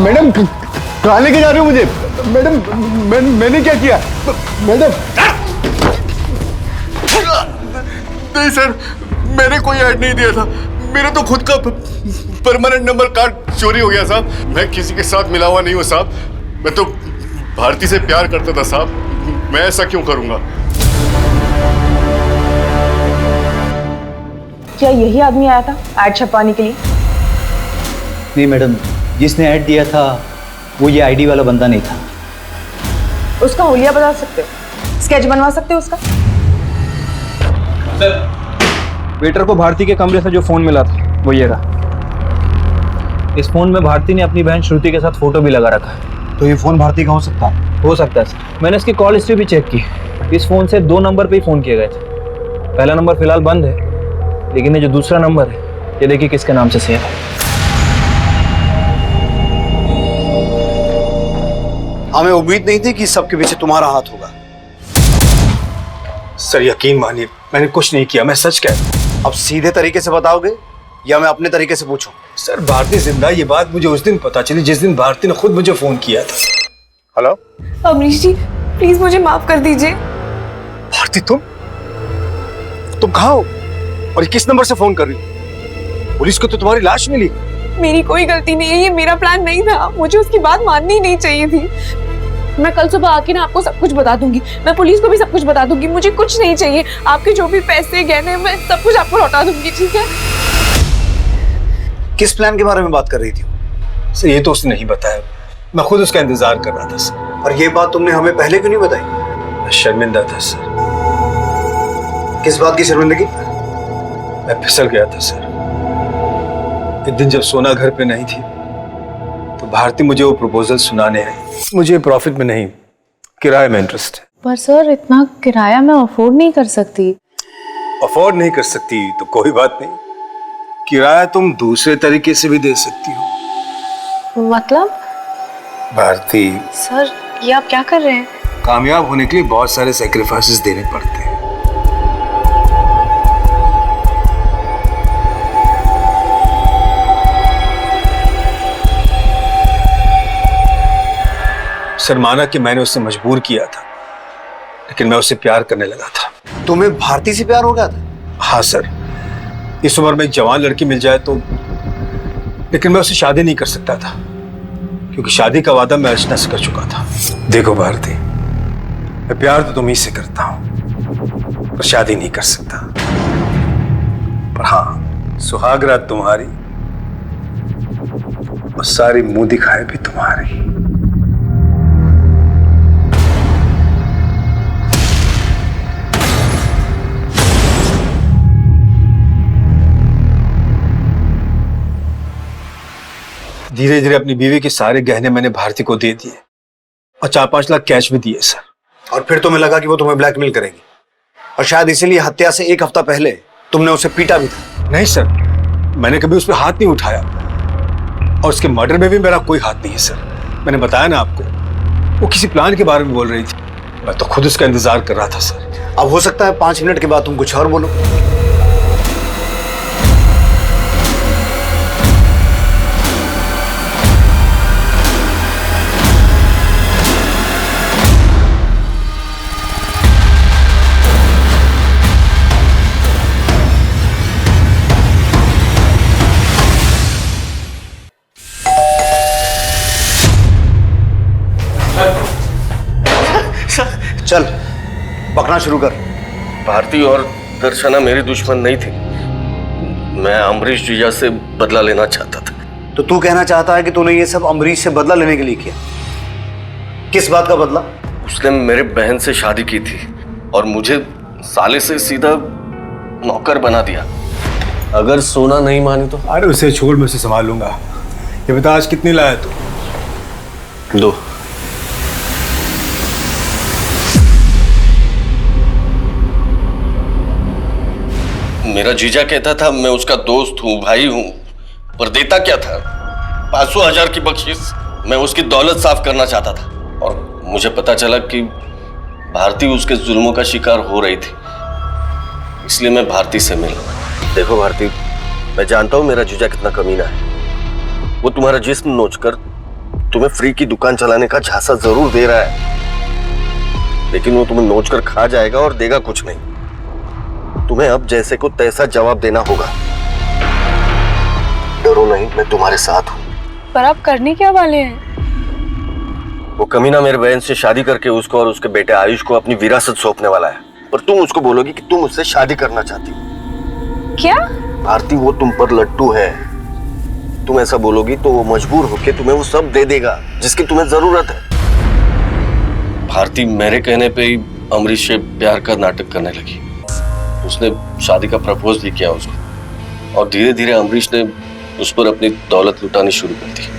मैडम कहाँ लेके जा रहे हो मुझे? मैडम मैंने क्या किया? मैडम नहीं सर, मैंने कोई ऐड नहीं दिया था। मेरा तो खुद का परमानेंट नंबर कार्ड चोरी हो गया साहब। मैं किसी के साथ मिला हुआ नहीं हूँ साहब। मैं तो भारती से प्यार करता था साहब। मैं ऐसा क्यों करूँगा? क्या यही आदमी आया था ऐड छपवाने के लिए? नहीं मैडम, जिसने ऐड दिया था वो ये आईडी वाला बंदा नहीं था। उसका हुलिया बता सकते हो? स्केच बनवा सकते हो उसका? सर वेटर को भारती के कमरे से जो फोन मिला था वो ये रहा। इस फोन में भारती ने अपनी बहन श्रुति के साथ फोटो भी लगा रखा है। तो ये फोन भारती का हो सकता है? हो सकता है सर। मैंने इसकी कॉल हिस्ट्री भी चेक की। इस फोन से 2 नंबर पे ही फोन किए गए थे। पहला नंबर फिलहाल बंद है, लेकिन ये जो दूसरा नंबर है ये देखिए किसके नाम से सेव है। हमें उम्मीद नहीं थी कि सबके पीछे तुम्हारा हाथ होगा। सर यकीन मानिए मैंने कुछ नहीं किया, मैं सच कह रहा हूं। अब सीधे तरीके से बताओगे या मैं अपने तरीके से पूछूं? सर भारती जिंदा, ये बात मुझे उस दिन पता चली जिस दिन भारती ने खुद मुझे फोन किया था। हेलो अमरीश जी, प्लीज मुझे माफ कर दीजिए। भारती तुम कहाँ हो और ये किस नंबर से फोन कर रही हो? पुलिस को तो तुम्हारी लाश मिली। मेरी कोई गलती नहीं है, ये मेरा प्लान नहीं था। मुझे उसकी बात माननी ही नहीं चाहिए थी। मैं कल सुबह आके ना आपको सब कुछ बता दूंगी। मैं पुलिस को भी सब कुछ बता दूंगी। मुझे कुछ नहीं चाहिए, आपके जो भी पैसे गहने मैं सब कुछ आपको लौटा दूंगी, ठीक है? किस प्लान के बारे में बात कर रही थी? सर ये तो उसने नहीं बताया, मैं खुद उसका इंतजार कर रहा था सर। और ये बात तुमने हमें पहले क्यों नहीं बताई? मैं शर्मिंदा था सर। किस बात की शर्मिंदगी? मैं फिसल गया था सर। एक दिन जब सोना घर पे नहीं थी तो भारती मुझे वो प्रपोजल सुनाने आई। मुझे प्रॉफिट में नहीं, किराए में इंटरेस्ट है। पर सर इतना किराया मैं अफोर्ड नहीं कर सकती। अफोर्ड नहीं कर सकती तो कोई बात नहीं, किराया तुम दूसरे तरीके से भी दे सकती हो। मतलब? भारती सर ये आप क्या कर रहे हैं? कामयाब होने के लिए बहुत सारे सैक्रिफाइसेस देने पड़ते हैं। सर माना कि मैंने उससे मजबूर किया था, लेकिन मैं उससे प्यार करने लगा था। तुम्हें भारती से प्यार हो गया था? हाँ सर, इस उम्र में एक जवान लड़की मिल जाए तो, लेकिन मैं उससे शादी नहीं कर सकता था क्योंकि शादी का वादा मैं अर्चना से कर चुका था। देखो भारती, मैं प्यार तो तुम्हीं से करता हूं पर शादी नहीं कर सकता। पर हाँ, सुहागरात तुम्हारी और सारी मुंह दिखाए भी तुम्हारी। धीरे धीरे अपनी बीवी के सारे गहने मैंने भारती को दे दिए और 4-5 लाख कैश भी दिए सर। और फिर तुम्हें लगा कि वो तुम्हें ब्लैकमेल करेगी और शायद इसीलिए हत्या से 1 हफ्ता पहले तुमने उसे पीटा भी था। नहीं सर, मैंने कभी उस पर हाथ नहीं उठाया और उसके मर्डर में भी मेरा कोई हाथ नहीं है सर। मैंने बताया ना आपको, वो किसी प्लान के बारे में बोल रही थी, मैं तो खुद उसका इंतजार कर रहा था सर। अब हो सकता है 5 मिनट के बाद तुम कुछ और बोलो। चल पकना शुरू कर। भारती और दर्शना मेरी दुश्मन नहीं थी, मैं अमरीश जीजा से बदला लेना चाहता था। तो तू कहना चाहता है कि तूने ये सब अमरीश से बदला लेने के लिए किया? किस बात का बदला? उसने मेरे बहन से शादी की थी और मुझे साले से सीधा नौकर बना दिया। अगर सोना नहीं मानी तो? अरे उसे छोड़, मैं उसे संभाल लूंगा। ये बता आज कितनी लाया तू? 2। मेरा जीजा कहता था मैं उसका दोस्त हूँ, भाई हूँ, पर देता क्या था? 500,000 की बख्शिश। मैं उसकी दौलत साफ करना चाहता था और मुझे पता चला कि भारती उसके जुल्मों का शिकार हो रही थी, इसलिए मैं भारती से मिला। देखो भारती, मैं जानता हूँ मेरा जीजा कितना कमीना है। वो तुम्हारा जिस्म नोचकर तुम्हें फ्री की दुकान चलाने का झांसा जरूर दे रहा है, लेकिन वो तुम्हें नोचकर खा जाएगा और देगा कुछ नहीं। तुम्हें अब जैसे को तैसा जवाब देना होगा। डरो नहीं, मैं तुम्हारे साथ हूँ। पर आप करने क्या वाले हैं? वो कमीना मेरे बहन से शादी करके उसको और उसके बेटे आयुष को अपनी विरासत सौंपने वाला है, पर तुम उसको बोलोगी कि तुम उससे शादी करना चाहती हो। क्या? भारती वो तुम पर लट्टू है। तुम ऐसा बोलोगी तो वो मजबूर होकर तुम्हें वो सब दे देगा जिसकी तुम्हें जरूरत है। भारती मेरे कहने पे ही अमरीश से प्यार का नाटक करने लगी उसने शादी का प्रपोज भी किया उसको, और धीरे धीरे अमरीश ने उस पर अपनी दौलत लुटानी शुरू कर दी।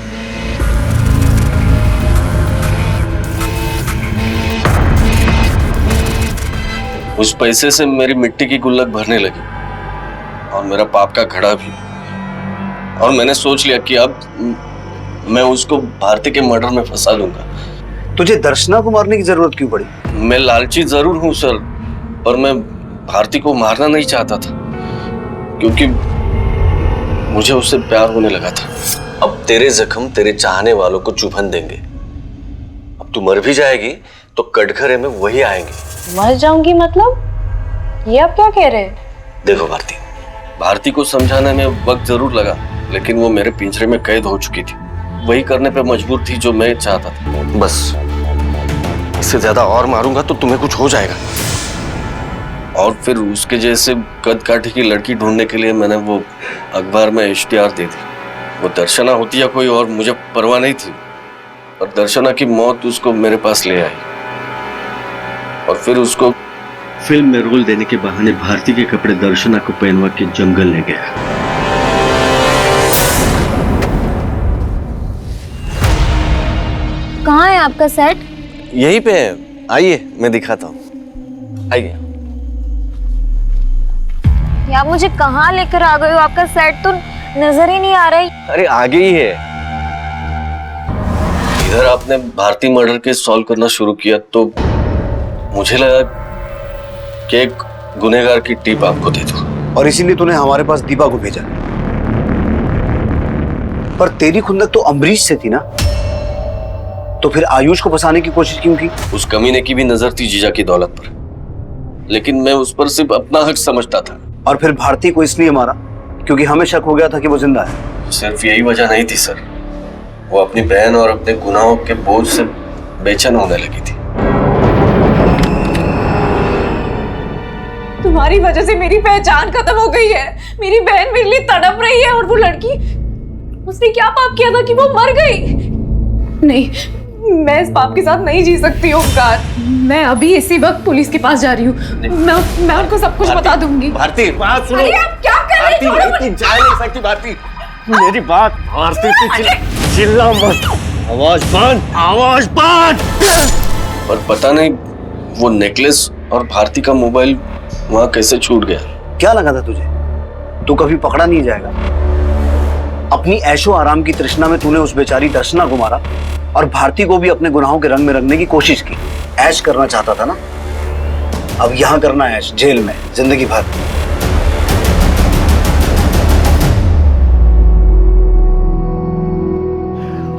उस पैसे से मेरी मिट्टी की गुल्लक भरने लगी और मेरा पाप का घड़ा भी। और मैंने सोच लिया कि अब मैं उसको भारती के मर्डर में फंसा लूंगा। तुझे दर्शना को मारने की जरूरत क्यों पड़ी? मैं लालची जरूर हूं सर, पर मैं भारती को मारना नहीं चाहता था, क्योंकि मुझे उससे प्यार होने लगा था। अब तेरे जख्म तेरे चाहने वालों को चुभन देंगे। अब तू मर भी जाएगी तो कटघरे में वही आएंगे। मर जाऊंगी मतलब? ये आप क्या कह रहे हैं? देखो भारती को समझाने में वक्त जरूर लगा, लेकिन वो मेरे पिंजरे में कैद हो चुकी थी। वही करने पे मजबूर थी जो मैं चाहता था। बस इससे ज्यादा और मारूंगा तो तुम्हें कुछ हो जाएगा। और फिर उसके जैसे कद काठी की लड़की ढूंढने के लिए मैंने वो अखबार में इश्तिहार दे दी। वो दर्शना होती या कोई और मुझे परवाह नहीं थी, और दर्शना की मौत उसको मेरे पास ले आई। और फिर उसको फिल्म में रोल देने के बहाने भारती के कपड़े दर्शना को पहनवा के जंगल ले गया। कहाँ है आपका सेट? यहीं पे है, आइए मैं दिखाता हूँ। आइए। यार मुझे कहाँ लेकर आ गए हो? आपका सेट तो नजर ही नहीं आ रहा है। अरे आगे ही है। इधर आपने भारती मर्डर केस सॉल्व करना शुरू किया तो मुझे लगा कि एक गुनहगार की टिप आपको दे दूं। और इसीलिए तूने हमारे पास दीपा को भेजा। पर तेरी खुंदक तो अमरीश से थी ना, तो फिर आयुष को फंसाने की कोशिश क्यों की? उस कमीने की भी नजर थी जीजा की दौलत पर, लेकिन मैं उस पर सिर्फ अपना हक समझता था। और फिर भारती को इसलिए मारा क्योंकि हमें शक हो गया था कि वो जिंदा है। सिर्फ यही वजह नहीं थी सर, वो अपनी बहन और अपने गुनाहों के बोझ से बेचैन होने लगी थी। तुम्हारी वजह से मेरी पहचान खत्म हो गई है। मेरी बहन मेरे लिए तड़प रही है, और वो लड़की, उसने क्या पाप किया था कि वो मर गई? नहीं, मैं इस पाप के साथ नहीं जी सकती ओमकार। मैं अभी इसी वक्त पुलिस के पास जा रही हूँ। मैं उनको सब कुछ बता दूंगी। भारती बात सुनो। अरे आप क्या कर रही हो? भारती जा नहीं सकती। भारती मेरी बात। भारती चिल्ला मत, आवाज बंद। पर पता नहीं वो नेकलेस और भारती का मोबाइल वहां कैसे छूट गया। क्या लगा था तुझे तू कभी पकड़ा नहीं जाएगा? अपनी ऐशो आराम की तृष्णा में तूने उस बेचारी दर्शना को मारा और भारती को भी अपने गुनाहों के रंग में रंगने की कोशिश की। ऐश करना चाहता था ना, अब यहां करना ऐश जेल में जिंदगी भर।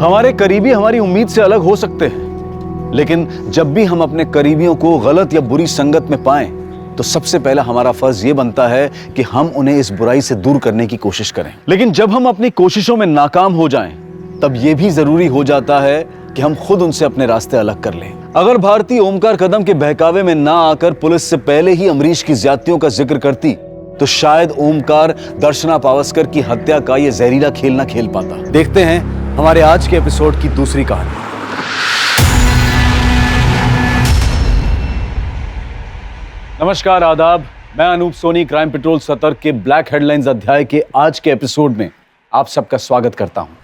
हमारे करीबी हमारी उम्मीद से अलग हो सकते हैं, लेकिन जब भी हम अपने करीबियों को गलत या बुरी संगत में पाएं तो सबसे पहला हमारा फर्ज ये बनता है कि हम उन्हें इस बुराई से दूर करने की कोशिश करें। लेकिन जब हम अपनी कोशिशों में नाकाम हो जाएं, तब यह भी जरूरी हो जाता है कि हम खुद उनसे अपने रास्ते अलग कर लें। अगर भारती ओमकार कदम के बहकावे में ना आकर पुलिस से पहले ही अमरीश की ज्यादतियों का जिक्र करती तो शायद ओमकार दर्शना पावस्कर की हत्या का यह जहरीला खेल ना खेल पाता। देखते हैं हमारे आज के एपिसोड की दूसरी कहानी। नमस्कार, आदाब। मैं अनूप सोनी क्राइम पेट्रोल सतर्क के ब्लैक हेडलाइंस अध्याय के आज के एपिसोड में आप सबका स्वागत करता हूं।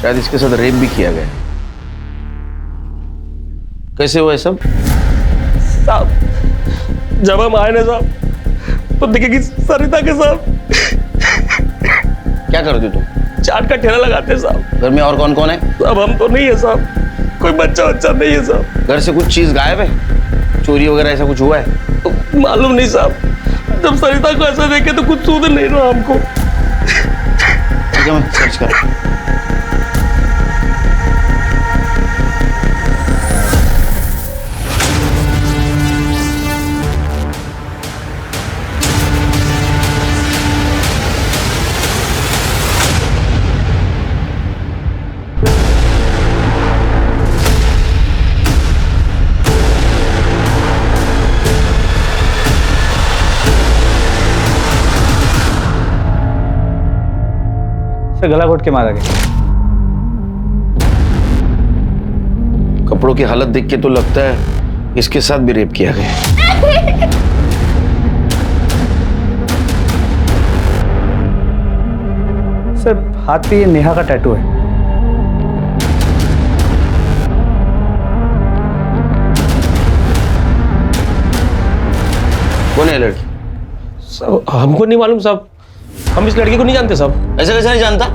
शायद इसके साथ रेप भी किया गया। कैसे हुआ है सब? साहब, जब हम आए ना साहब तो देखे कि सरिता के साथ क्या करते तुम? चाट का ठेला लगाते साहब। घर में और कौन कौन है? साहब हम तो नहीं है साहब, कोई बच्चा नहीं है साहब। घर से कुछ चीज गायब है? चोरी वगैरह ऐसा कुछ हुआ है? तो मालूम नहीं साहब, जब सरिता को ऐसा देखे तो कुछ सूझ नहीं रहा हमको। ठीक है, मैं सर्च कर। सर गला घोट के मारा गया। कपड़ों की हालत देख के तो लगता है इसके साथ भी रेप किया गया है। सर हाथ पे ये नेहा का टैटू है। कौन है लड़की? साहब हमको नहीं मालूम साहब, हम इस लड़की को नहीं जानते साहब। ऐसा कैसे नहीं जानता?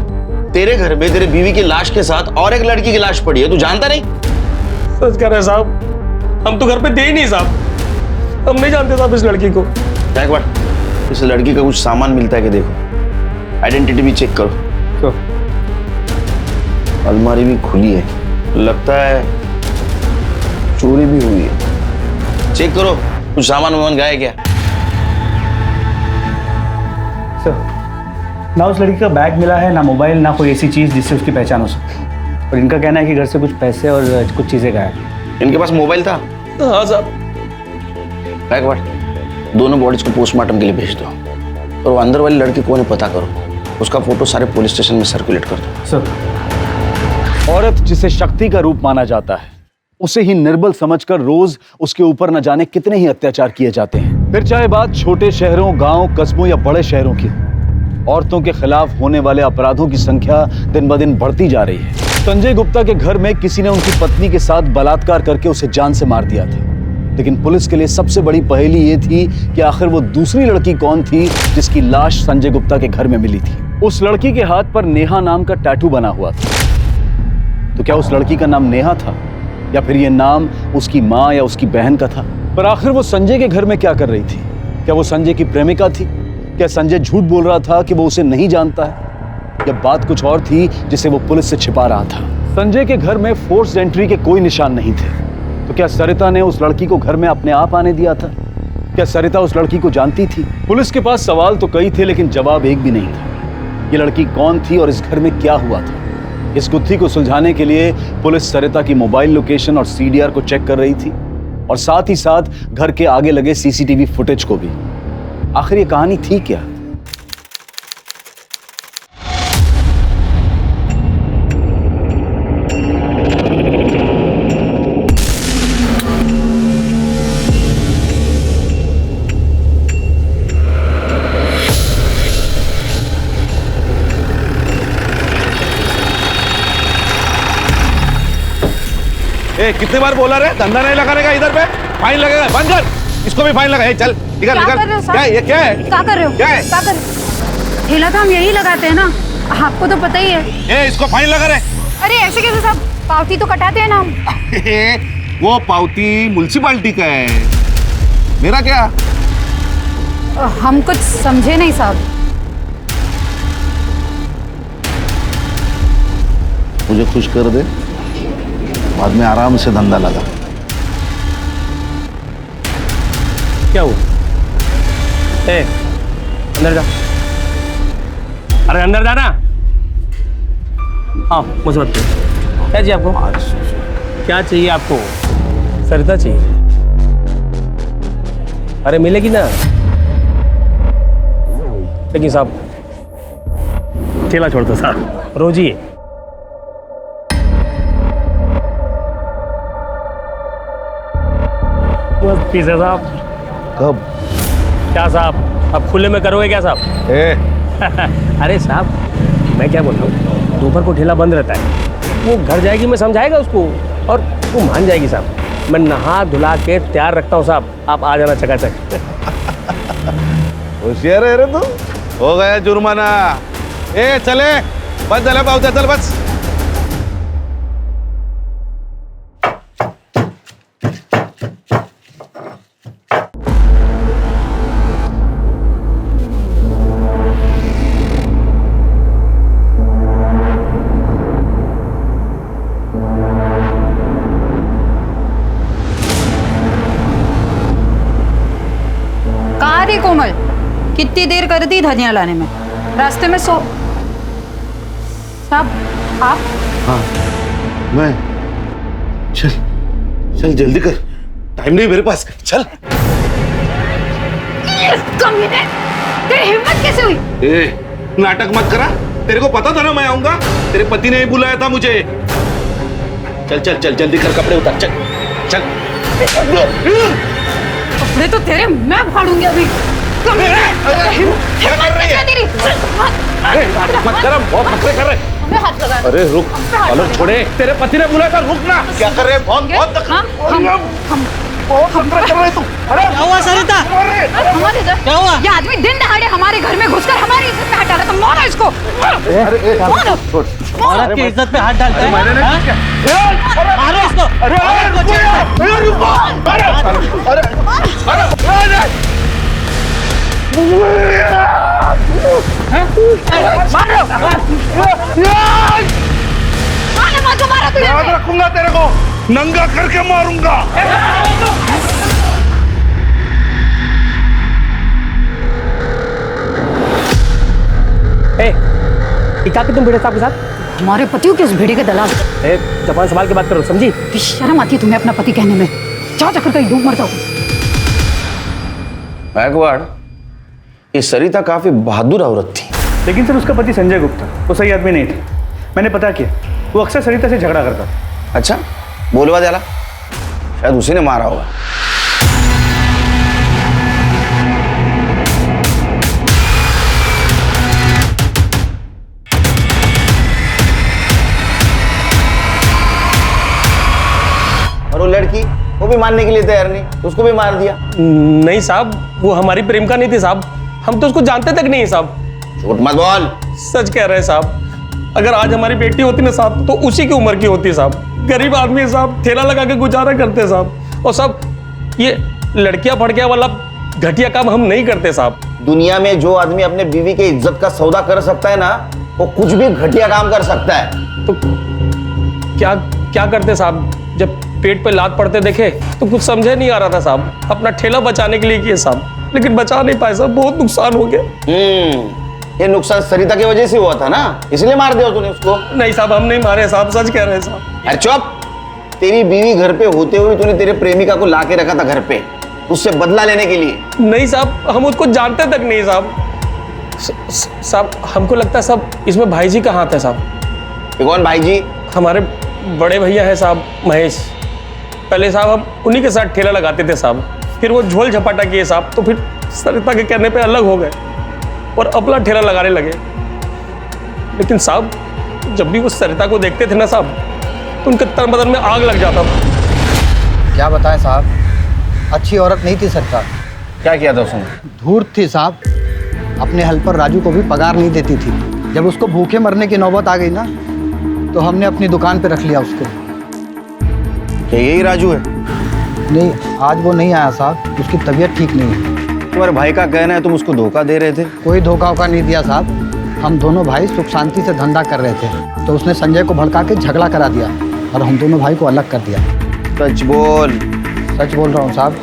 तेरे घर में तेरे बीवी की लाश के साथ और एक लड़की की लाश पड़ी है, तू जानता नहीं? सच कह रहे हैं साहब, हम तो घर पे थे ही नहीं साहब, हम नहीं जानते साहब इस लड़की को। एक बार इस लड़की का कुछ सामान मिलता है कि देखो, आइडेंटिटी भी चेक करो। तो अलमारी भी खुली है, लगता है चोरी भी हुई है। चेक करो कुछ सामान वामान गया है क्या? सर ना उस लड़की का बैग मिला है, ना मोबाइल, ना कोई ऐसी चीज जिससे उसकी पहचान हो सके। और इनका कहना है कि घर से कुछ पैसे और कुछ चीजें गायब। इनके पास मोबाइल था? हाँ साहब। एक बार दोनों बॉडीज को पोस्टमार्टम के लिए भेज दो, और वो अंदर वाली लड़की कौन है पता करो, उसका फोटो सारे पुलिस स्टेशन में सर्कुलेट कर दो। सर औरत जिसे शक्ति का रूप माना जाता है, उसे ही निर्बल समझकर रोज उसके ऊपर न जाने कितने ही अत्याचार किए जाते हैं। फिर चाहे बात छोटे शहरों, गांव, कस्बों या बड़े शहरों की, औरतों के खिलाफ होने वाले अपराधों की संख्या दिन ब दिन बढ़ती जा रही है। संजय गुप्ता के घर में किसी ने उनकी पत्नी के साथ बलात्कार करके उसे जान से मार दिया था, लेकिन पुलिस के लिए सबसे बड़ी पहेली ये थी कि आखिर वो दूसरी लड़की कौन थी जिसकी लाश संजय गुप्ता के घर में मिली थी। उस लड़की के हाथ पर नेहा नाम का टैटू बना हुआ था। तो क्या उस लड़की का नाम नेहा था, या फिर ये नाम उसकी माँ या उसकी बहन का था? पर आखिर वो संजय के घर में क्या कर रही थी? क्या वो संजय की प्रेमिका थी? क्या संजय झूठ बोल रहा था कि वो उसे नहीं जानता है, या बात कुछ और थी जिसे वो पुलिस से छिपा रहा था? संजय के घर में फोर्स्ड एंट्री के कोई निशान नहीं थे, तो क्या सरिता ने उस लड़की को घर में अपने आप आने दिया था? क्या सरिता उस लड़की को जानती थी? पुलिस के पास सवाल तो कई थे, लेकिन जवाब एक भी नहीं था। ये लड़की कौन थी और इस घर में क्या हुआ था? इस गुत्थी को सुलझाने के लिए पुलिस सरिता की मोबाइल लोकेशन और सीडीआर को चेक कर रही थी, और साथ ही साथ घर के आगे लगे सीसीटीवी फुटेज को भी। आखिर ये कहानी थी क्या? कितनी बार बोला रे, धंधा नहीं लगाने का इधर पे, फाइन लगेगा, बंद कर, इसको भी फाइन लगा। चल निकल निकल। क्या ये क्या है? क्या कर रहे हो? क्या है? क्या कर रहे हो? ठेला तो हम यही लगाते हैं ना, आपको तो पता ही है। इसको फाइन लगा रे। अरे ऐसे कैसे साहब, पावती तो कटाते हैं ना हम। वो पावती म्युनिसिपालिटी का है, मेरा क्या? हम कुछ समझे नहीं साहब। मुझे खुश कर दे, बाद में आराम से धंधा लगा। क्या हुआ? ए, अंदर जा। अरे अंदर जाना। हाँ मुझे बात करो, क्या चाहिए आपको? क्या चाहिए आपको? सरिता चाहिए? अरे मिलेगी ना। लेकिन साहब ठेला छोड़ दो साहब, रोज ही है। बस पीस है साहब। कब? क्या साहब, अब खुले में करोगे क्या साहब? अरे साहब मैं क्या बोल रहा हूँ, दोपहर को ठेला बंद रहता है, वो घर जाएगी, मैं समझाएगा उसको और वो मान जाएगी साहब। मैं नहा धुला के तैयार रखता हूँ साहब, आप आ जाना चकाचक। होशियार है रे तू। हो गया जुर्माना। चले बस, चले पावते, चल बस। कोमल, कितनी देर कर दी धनिया लाने में? रास्ते में साहब आप? हाँ मैं। चल चल जल्दी कर, टाइम नहीं मेरे पास, चल। तेरी हिम्मत कैसे हुई? नाटक मत करा, तेरे को पता था ना मैं आऊंगा, तेरे पति ने ही बुलाया था मुझे। चल चल चल जल्दी कर, कपड़े उतार, चल चल। कपड़े तो तेरे मैं फाड़ूंगी अभी। मत कर, हम बहुत नखरे कर रहे। अरे रुक, कॉलर छोड़े, तेरे पति ने बुलाया था, रुक ना। क्या कर रहे? बहुत क्या हुआ सरिता? क्या हुआ? ये आदमी दिन दहाड़े हमारे घर में घुसकर हमारी इज्जत पे हाथ डाला, तो मारो इसको। औरत की इज्जत पे हाथ डालता है? मारो इसको। याद रखूंगा तेरे को, नंगा करके मारूंगा। क्या तुम भिड़े साहब के साथ? हमारे पतियों के उस भेड़े के दलाल। जबान संभाल के बात करो, समझी? शर्म आती है तुम्हें अपना पति कहने में? जाओ जाकर कहीं डूब मर जाओ। गायकवाड़, ये सरिता काफी बहादुर औरत थी। लेकिन सर उसका पति संजय गुप्ता वो सही आदमी नहीं था। मैंने पता किया, वो अक्सर सरिता से झगड़ा करता था। अच्छा, बोलवा दिला, शायद उसी ने मारा होगा। और वो लड़की, वो भी मानने के लिए तैयार नहीं, उसको भी मार दिया। नहीं साहब, वो हमारी प्रेमिका नहीं थी साहब, हम तो उसको जानते तक नहीं है साहब। झूठ मत बोल। सच कह रहे हैं साहब, अगर आज हमारी बेटी होती ना साहब तो उसी की उम्र की होती साहब। गरीब आदमी है साहब, ठेला लगा के गुजारा करते हैं साहब। और साहब ये लड़कियां फड़कियां वाला घटिया काम हम नहीं करते साहब। दुनिया में जो आदमी अपने बीवी के इज्जत का सौदा कर सकता है ना, वो कुछ भी घटिया काम कर सकता है। तो क्या क्या करते साहब? जब पेट पे लात पड़ते देखे तो कुछ समझे नहीं आ रहा था साहब। अपना ठेला बचाने के लिए किए साहब, लेकिन बचा नहीं पाए साहब, बहुत नुकसान हो गया। ये नुकसान सरिता की वजह से हुआ था ना, इसलिए मार दिया तूने उसको? नहीं साहब, हम नहीं मारे साहब, सच कह रहे हैं साहब। अरे चुप! तेरी बीवी घर पे होते हुए तूने तेरे प्रेमिका को लाके रखा था घर पे, उससे बदला लेने के लिए। नहीं साहब, हम उसको जानते तक नहीं साहब। साहब हमको लगता है साहब इसमें भाई जी का हाथ है साहब। कौन भाई जी? हमारे बड़े भैया है साहब, महेश। पहले साहब हम उन्हीं के साथ ठेला लगाते थे साहब, फिर वो झोल झपाटा किए साहब, तो फिर सरिता के कहने पे अलग हो गए और अपना ठेला लगाने लगे। लेकिन साहब जब भी वो सरिता को देखते थे ना साहब, तो उनके तन बदन में आग लग जाता था। क्या बताएं साहब, अच्छी औरत नहीं थी सरिता। क्या किया था उसने? धूर्त थी साहब, अपने हेल्पर राजू को भी पगार नहीं देती थी। जब उसको भूखे मरने की नौबत आ गई ना, तो हमने अपनी दुकान पे रख लिया उसको। क्या यही राजू है? नहीं, आज वो नहीं आया साहब, उसकी तबीयत ठीक नहीं है। तुम्हारे भाई का कहना है तुम उसको धोखा दे रहे थे? कोई धोखा वोखा नहीं दिया साहब, हम दोनों भाई सुख शांति से धंधा कर रहे थे, तो उसने संजय को भड़का के झगड़ा करा दिया और हम दोनों भाई को अलग कर दिया। सच बोल। सच बोल रहा हूँ साहब,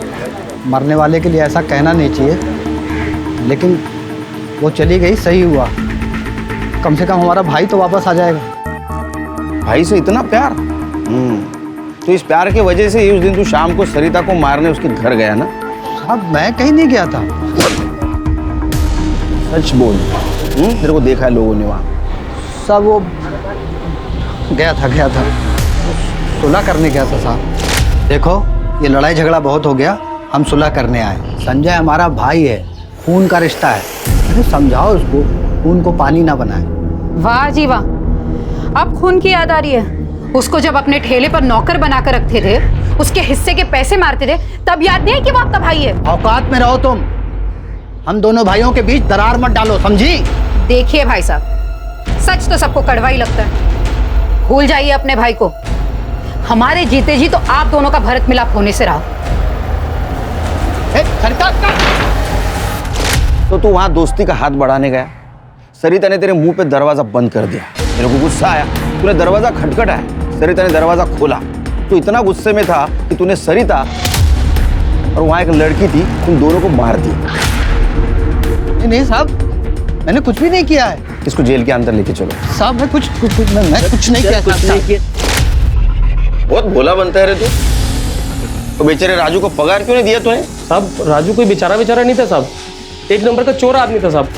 मरने वाले के लिए ऐसा कहना नहीं चाहिए, लेकिन वो चली गई, सही हुआ। कम से कम हमारा भाई तो वापस आ जाएगा। भाई से इतना प्यार? तो इस प्यार की वजह से ही उस दिन तू शाम को सरिता को मारने उसके घर गया ना? साहब मैं कहीं नहीं गया था। सच बोल। तेरे को देखा है लोगों ने वहाँ? सब वो गया था, सुलह करने गया था साहब। देखो ये लड़ाई झगड़ा बहुत हो गया, हम सुलह करने आए। संजय हमारा भाई है, खून का रिश्ता है, अरे समझाओ उसको, खून को पानी ना बनाए। वाह जी वाह, अब खून की याद आ रही है। उसको जब अपने ठेले पर नौकर बनाकर रखते थे, उसके हिस्से के पैसे मारते थे, तब याद नहीं कि वो आपका भाई है? औकात में रहो तुम, हम दोनों भाइयों के बीच दरार मत डालो, समझी? देखिए भाई साहब, सच तो सबको कड़वा ही लगता है। भूल जाइए अपने भाई को, हमारे जीते जी तो आप दोनों का भरत मिलाप होने से रहा। तो तू वहां दोस्ती का हाथ बढ़ाने गया, सरिता ने तेरे मुंह पे दरवाजा बंद कर दिया, मेरे को गुस्सा आया, तूने दरवाजा खटखटाया, सरिता ने दरवाजा खोला, तू इतना गुस्से में था कि तूने सरिता और वहां एक लड़की थी, तुम दोनों को मार दिया। नहीं साहब, मैंने कुछ भी नहीं किया है। इसको जेल के अंदर लेके चलो। साहब मैं कुछ नहीं किया। बहुत भोला बनता है रे तू। तो बेचारे राजू को पगार क्यों नहीं दिया तूने? साहब राजू कोई बेचारा नहीं था साहब, एक नंबर का चोर आदमी था साहब।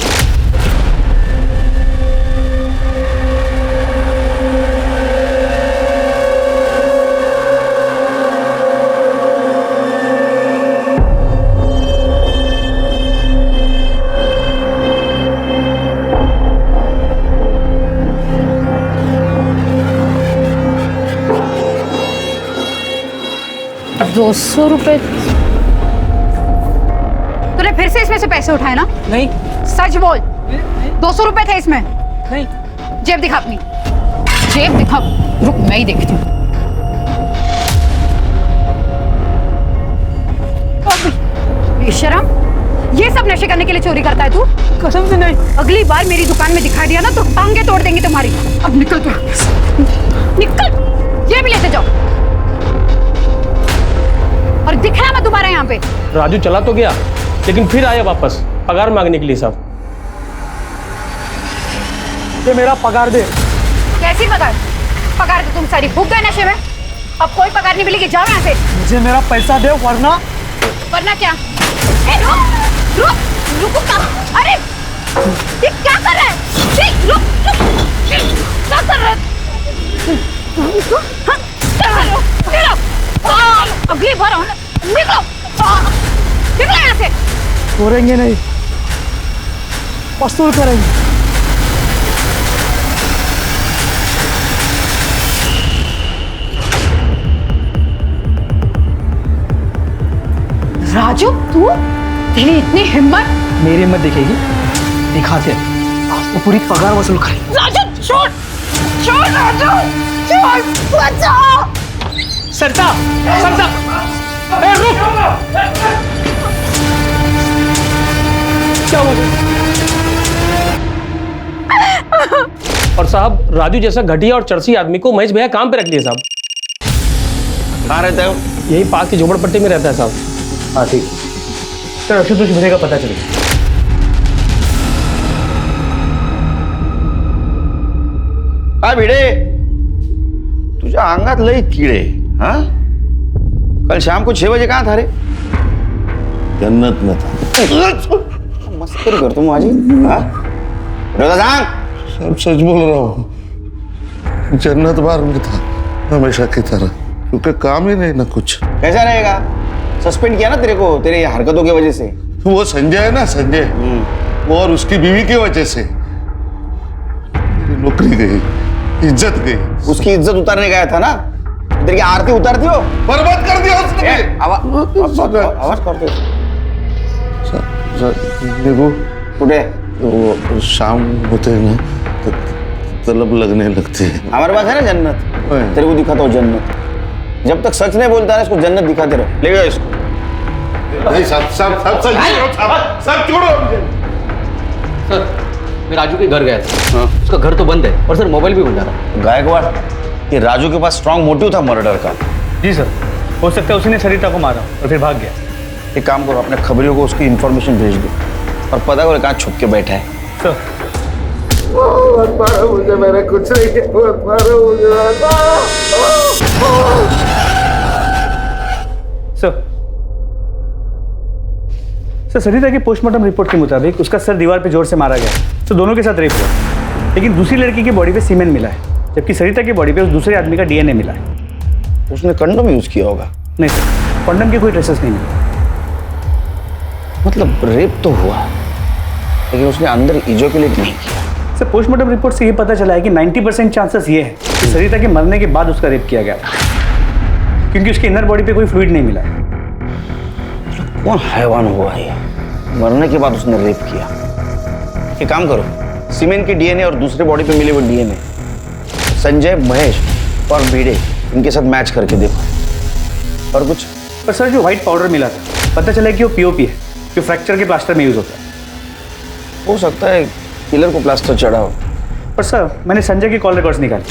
200 रुपए? तूने फिर से इसमें से पैसे उठाए ना? नहीं। सच बोल, 200 रुपए थे इसमें? नहीं। जेब दिखा अपनी, जेब दिखा। रुक, मैं ही देखती हूँ। बेशरम, ये सब नशे करने के लिए चोरी करता है तू? कसम से नहीं। अगली बार मेरी दुकान में दिखाई दिया ना तो टांगे तोड़ देंगे तुम्हारी। अब निकल तू, निकल। ये भी लेते जाओ और दिखना मत दोबारा यहाँ पे। राजू चला तो गया लेकिन फिर आया वापस पगार मांगने के लिए साहब। ये मेरा पगार दे। कैसी पगार? पगार तो तुम सारी फूक गए नशे में। अब कोई पगार नहीं मिलेगी, जाओ यहाँ से। मुझे मेरा पैसा दे वरना। वरना क्या? ए, रुक रुक रुको क्या? अरे ये क्या कर रहा है? रुक रुक, क्या कर रहा है? हाँ, क्या कर रहे हो? निकलो, अगली बार आओ ना, निकलो, निकलो यहाँ से। छोड़ेंगे नहीं, वसूल करेंगे। राजू, तू? तेरी इतनी हिम्मत? मेरी हिम्मत दिखेगी, दिखाते आज तो पूरी पगार वसूल करेंगे। राजू छोड़, छोड़ राजू, छोड़, बचाओ। सरता, सरता, ए रुक। क्या हुआ? और साहब राजू जैसा घटिया और चरसी आदमी को महेश भैया काम पे रख लिए साहब। कहाँ रहता है? यही पास की झोपड़पट्टी में रहता है साहब। हाँ ठीक, चलो आशुतोष भैया का पता चलेगा। हा भिडे, तुझ्या अंगात लई किडे। हाँ, कल शाम को 6 बजे कहाँ था रे? जन्नत में था। मस्करी करतो माझी। हाँ, सांग। सब सच बोल रहा हूँ, जन्नत बार में था हमेशा की तरह, क्योंकि काम ही नहीं ना कुछ। कैसा रहेगा? सस्पेंड किया ना तेरे को तेरे हरकतों की वजह से। वो संजय है ना, संजय, वो और उसकी बीवी की वजह से मेरी नौकरी गई, इज्जत गई। उसकी इज्जत उतारने गया था ना, तेरी आरती उतारती हो, बर्बाद कर दिया उसने। आवाज करते देखो कुठे वो शाम होते हैं ना तो तलब लगने लगती है। हमारे पास है ना जन्नत, तेरे को दिखाता हूँ जन्नत। जब तक सच नहीं बोलता है इसको जन्नत दिखाते रहो। ले गया इसको। नहीं सब छोड़ो। सर मैं राजू के घर गया था। उसका घर तो बंद है और सर मोबाइल भी बंद आ रहा। गायकवाड़, ये राजू के पास स्ट्रॉन्ग मोटिव था मर्डर का। जी सर, हो सकता है उसी ने सरिता को मारा और फिर भाग गया। एक काम करो, अपने खबरियों को उसकी इंफॉर्मेशन भेज दो और पता करो कहाँ छुप के बैठा है। सर मुझे, मैंने कुछ नहीं किया, सर सरिता की पोस्टमार्टम रिपोर्ट के मुताबिक उसका सर दीवार पे जोर से मारा गया, तो दोनों के साथ रेप हुआ। लेकिन दूसरी लड़की की बॉडी पे सीमेंट मिला है, जबकि सरिता की बॉडी पे उस दूसरे आदमी का डीएनए मिला है। उसने कंडोम यूज किया होगा? नहीं सर, कंडोम के कोई ट्रेसेस नहीं मिले। मतलब रेप तो हुआ लेकिन उसने अंदर इजोकुलेट नहीं किया। सर पोस्टमार्टम रिपोर्ट से ये पता चला है कि 90% चांसेस ये है कि सरिता के मरने के बाद उसका रेप किया गया था, क्योंकि उसके इनर बॉडी पे कोई फ्लूइड नहीं मिला है। कौन हैवान हुआ ये, मरने के बाद उसने रेप किया? एक काम करो, सीमेंट के डीएनए और दूसरे बॉडी पे मिले हुए डीएनए संजय, महेश और भिड़े, इनके साथ मैच करके देखो। और कुछ? पर सर जो व्हाइट पाउडर मिला था, पता चला कि वो पीओपी है, जो फ्रैक्चर के प्लास्टर में यूज होता है। हो सकता है किलर को प्लास्टर चढ़ा हो। पर सर मैंने संजय के कॉल रिकॉर्ड्स निकाले,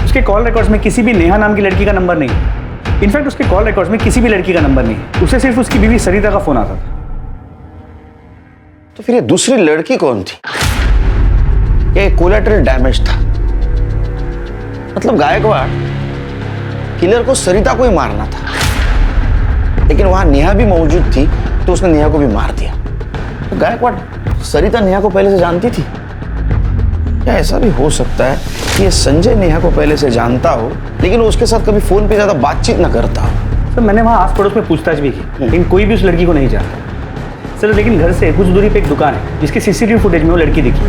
उसके कॉल रिकॉर्ड्स में किसी भी नेहा नाम की लड़की का नंबर नहीं है। इनफैक्ट उसके कॉल रिकॉर्ड्स में किसी भी लड़की का नंबर नहीं है, उसे सिर्फ उसकी बीवी सरिता का फोन आता था। तो फिर ये दूसरी लड़की कौन थी? ये कोलैटरल डैमेज था। मतलब गायकवाड़ किलर को सरिता को ही मारना था, लेकिन वहां नेहा भी मौजूद थी तो उसने नेहा को भी मार दिया। तो गायकवाड़ सरिता नेहा को पहले से जानती थी? क्या ऐसा भी हो सकता है कि ये संजय नेहा को पहले से जानता हो लेकिन उसके साथ कभी फोन पे ज्यादा बातचीत ना करता हो? सर मैंने वहाँ आस पड़ोस में पूछताछ भी की, लेकिन कोई भी उस लड़की को नहीं जानता। सर लेकिन घर से कुछ दूरी पे एक दुकान है जिसके सीसीटीवी फुटेज में वो लड़की दिखी।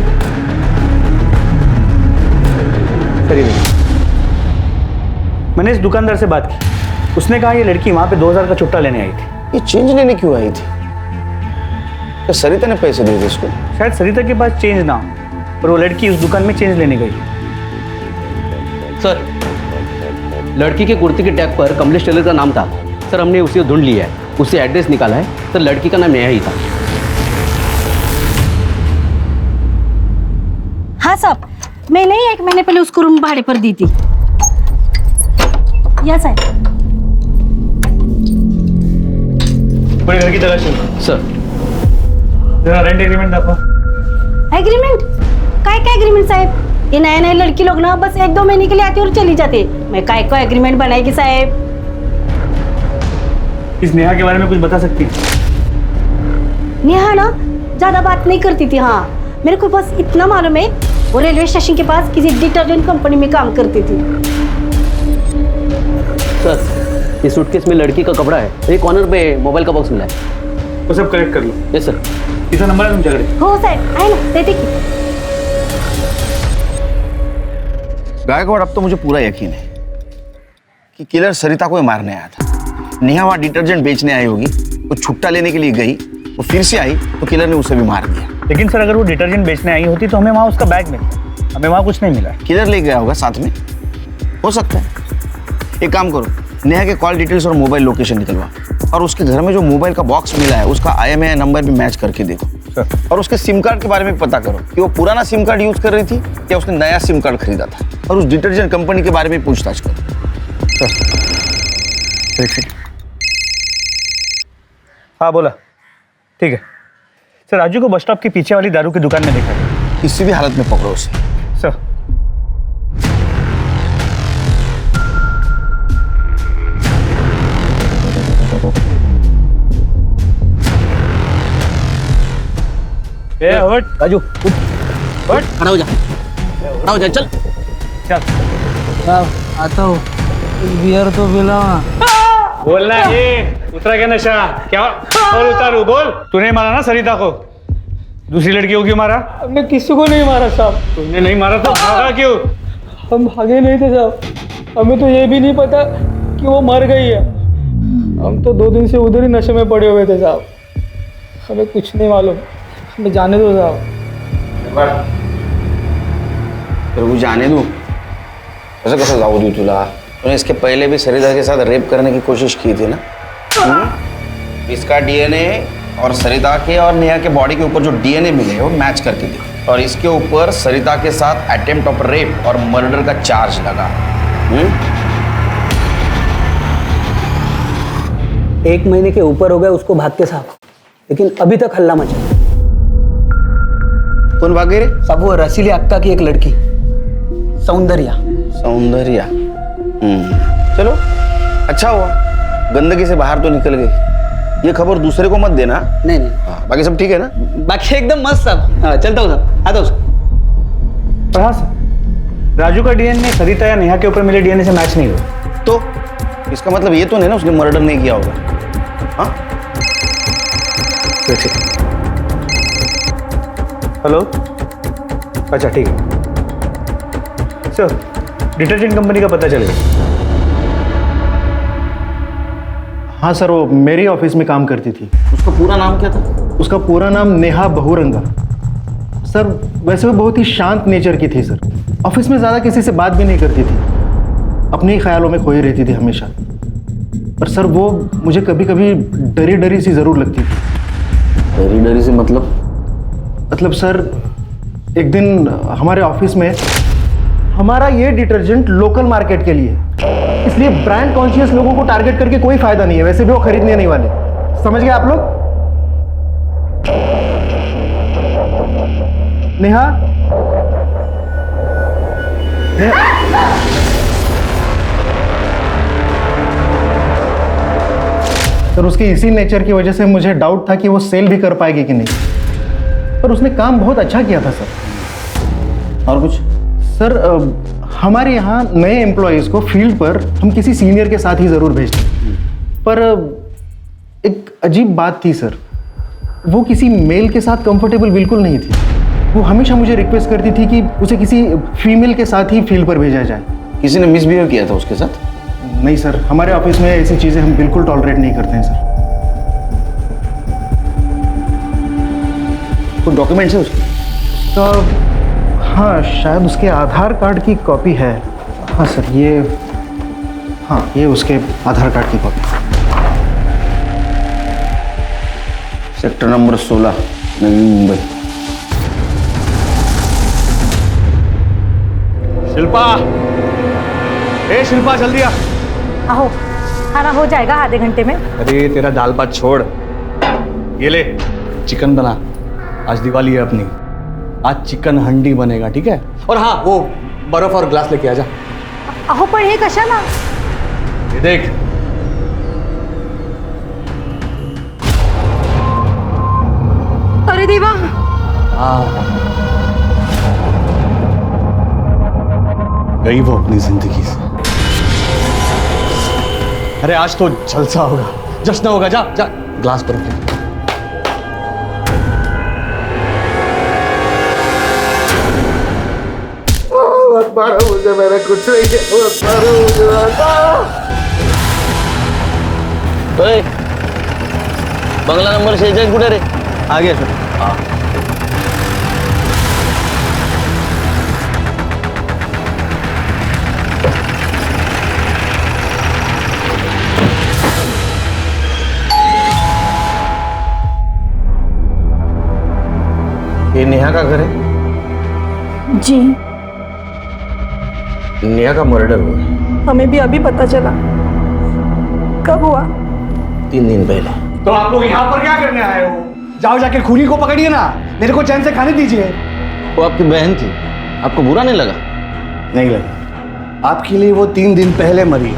सर ये देखिए, मैंने इस दुकानदार से बात की उसने कहा ये लड़की वहाँ पे 2000 का चुट्टा लेने आई थी। ये चेंज लेने क्यों आई थी? क्या सरिता ने पैसे दिए थे इसको? शायद सरिता के पास चेंज ना हो, पर वो लड़की उस दुकान में चेंज लेने गई। सर, लड़की के कुर्ती के टैग पर कमलेश टेलर का नाम था। सर, हमने उसे ढूंढ लिया है, उससे एड्रेस निकाला है। सर, लड़की का नाम नेहा ही था। हाँ साहब, मैंने 1 महीने पहले उसको रूम भाड़े पर दी थी। या साहब, पूरे घर की तलाशी। सर, जरा रेंट एग्रीमेंट देखो। एग्रीमेंट? काय एग्रीमेंट साहब? ये नए नए लड़की लोग ना बस 1-2 महीने के लिए आती और चली जाती। मैं काय को एग्रीमेंट बनाएगी साहब? इस नेहा के बारे में कुछ बता सकती? नेहा ना ज्यादा बात नहीं करती थी। हाँ, मेरे को बस इतना मालूम है, वो रेलवे स्टेशन के पास किसी डिटर्जेंट कंपनी में काम करती थी। सर, इस सूटकेस में लड़की का कपड़ा है, एक कॉर्नर पे मोबाइल का बॉक्स मिला है। वो सब कलेक्ट कर लो। Yes sir. इसका नंबर है तुम झगड़े? हो साहब, आए ना, देते की। गायकवाड़, अब तो मुझे पूरा यकीन है कि किलर सरिता को ही मारने आया था। नेहा वहाँ डिटर्जेंट बेचने आई होगी, वो छुट्टा लेने के लिए गई, वो फिर से आई तो किलर ने उसे भी मार दिया। लेकिन सर, अगर वो डिटर्जेंट बेचने आई होती तो हमें वहाँ उसका बैग मिलता, हमें वहाँ कुछ नहीं मिला। किलर ले गया होगा साथ में, हो सकता है। एक काम करो, नेहा के कॉल डिटेल्स और मोबाइल लोकेशन निकलवा, और उसके घर में जो मोबाइल का बॉक्स मिला है उसका IMEI नंबर भी मैच करके देखो। और उसके सिम कार्ड के बारे में पता करो कि वो पुराना सिम कार्ड यूज कर रही थी या उसने नया सिम कार्ड खरीदा था, और उस डिटर्जेंट कंपनी के बारे में पूछताछ करो। हाँ बोला, ठीक है सर। राजू को बस स्टॉप के पीछे वाली दारू की दुकान में देखा है। किसी भी हालत में पकड़ो उसे सर। राजू, खड़ा हो जा, खड़ा हो जा, चल चल। आता हूँ, बियर तो पिलावा। बोलना ये उतरा क्या नशा? क्या और उतारू? बोल। तूने मारा ना सरिता को? दूसरी लड़की को क्यों मारा? हमने किसी को नहीं मारा साहब। तुमने नहीं मारा तो भागा क्यों? हम भागे नहीं थे साहब, हमें तो ये भी नहीं पता कि वो मर गई है। हम तो 2 दिन से उधर ही नशे में पड़े हुए थे साहब, हमें कुछ नहीं मालूम। हमें जाने दो साहब। प्रभु जाने दो, ऐसा कैसा जाऊ दूँ तुला? तूने इसके पहले भी सरिता के साथ रेप करने की कोशिश की थी ना? इसका DNA और सरिता के और नेहा के बॉडी के ऊपर जो DNA मिले वो मैच करके दे, और इसके ऊपर सरिता के साथ अटेम्प्ट ऑफ रेप और मर्डर का चार्ज लगा। 1 महीने के ऊपर हो गए उसको भागते साहब, लेकिन अभी तक हल्ला मचा। कौन भागे रे? साहब, वो रसीली अक्का की एक लड़की, सौंदर्या। सौंदर्या? चलो अच्छा हुआ, गंदगी से बाहर तो निकल गई। ये खबर दूसरे को मत देना। नहीं। हाँ, बाकी सब ठीक है ना? बाकी एकदम मस्त साहब। हाँ, चलता हूँ साहब, आता हूँ साहब। हाँ सर, राजू का DNA सरिता या नेहा के ऊपर मिले DNA से मैच नहीं हुआ। तो इसका मतलब ये तो नहीं ना उसने मर्डर नहीं किया होगा? हाँ, हेलो, अच्छा ठीक है सर। डिटर्जेंट कंपनी का पता चल गया? हाँ सर, वो मेरी ऑफिस में काम करती थी। उसका पूरा नाम क्या था? उसका पूरा नाम नेहा बहुरंगा। सर, वैसे वो बहुत ही शांत नेचर की थी सर, ऑफिस में ज़्यादा किसी से बात भी नहीं करती थी, अपने ही ख्यालों में खोई रहती थी हमेशा। पर सर, वो मुझे कभी कभी डरी डरी सी ज़रूर लगती थी। डरी डरी सी मतलब? मतलब सर, एक दिन हमारे ऑफिस में, हमारा ये डिटर्जेंट लोकल मार्केट के लिए, इसलिए ब्रांड कॉन्शियस लोगों को टारगेट करके कोई फायदा नहीं है, वैसे भी वो खरीदने नहीं वाले। समझ गए आप लोग? नेहा, सर, उसकी इसी नेचर की वजह से मुझे डाउट था कि वो सेल भी कर पाएगी कि नहीं, पर उसने काम बहुत अच्छा किया था सर। और कुछ? सर, हमारे यहाँ नए एम्प्लॉयज़ को फील्ड पर हम किसी सीनियर के साथ ही ज़रूर भेजते हैं, पर एक अजीब बात थी सर, वो किसी मेल के साथ कंफर्टेबल बिल्कुल नहीं थी। वो हमेशा मुझे रिक्वेस्ट करती थी कि उसे किसी फीमेल के साथ ही फील्ड पर भेजा जाए। किसी ने मिसबिहेव किया था उसके साथ? नहीं सर, हमारे ऑफिस में ऐसी चीज़ें हम बिल्कुल टॉलरेट नहीं करते हैं सर। तो डॉक्यूमेंट्स है उसके? तो हाँ, शायद उसके आधार कार्ड की कॉपी है। हाँ सर, ये उसके आधार कार्ड की copy. Sector number 16, Navi Mumbai. Shilpa, ए शिल्पा जल्दी आ। आहो, खाना हो जाएगा आधे घंटे में। अरे तेरा दाल भात छोड़, ये ले चिकन बना, आज दिवाली है अपनी, आज चिकन हंडी बनेगा, ठीक है? और हाँ, वो बर्फ और ग्लास लेके आ जा। अहो पण हे कशाला? ये देख, अरे देवा, गई वो अपनी जिंदगी से। अरे आज तो जलसा होगा, जश्न होगा। जा जा ग्लास पर रख। मत मारो मुझे, मैंने कुछ नहीं किया, मत मारो मुझे। बंगला नंबर 46 कुठे रे? आ गया सर। ये नेहा का घर है? जी, नेहा का मर्डर हुआ। हमें भी अभी पता चला। कब हुआ? 3 दिन पहले। तो आप लोग यहाँ पर क्या करने आए हो? जाओ जाके खूनी को पकड़िए ना, मेरे को चैन से खाने दीजिए। वो आपकी बहन थी, आपको बुरा नहीं लगा? नहीं लगा। आपके लिए वो 3 दिन पहले मरी,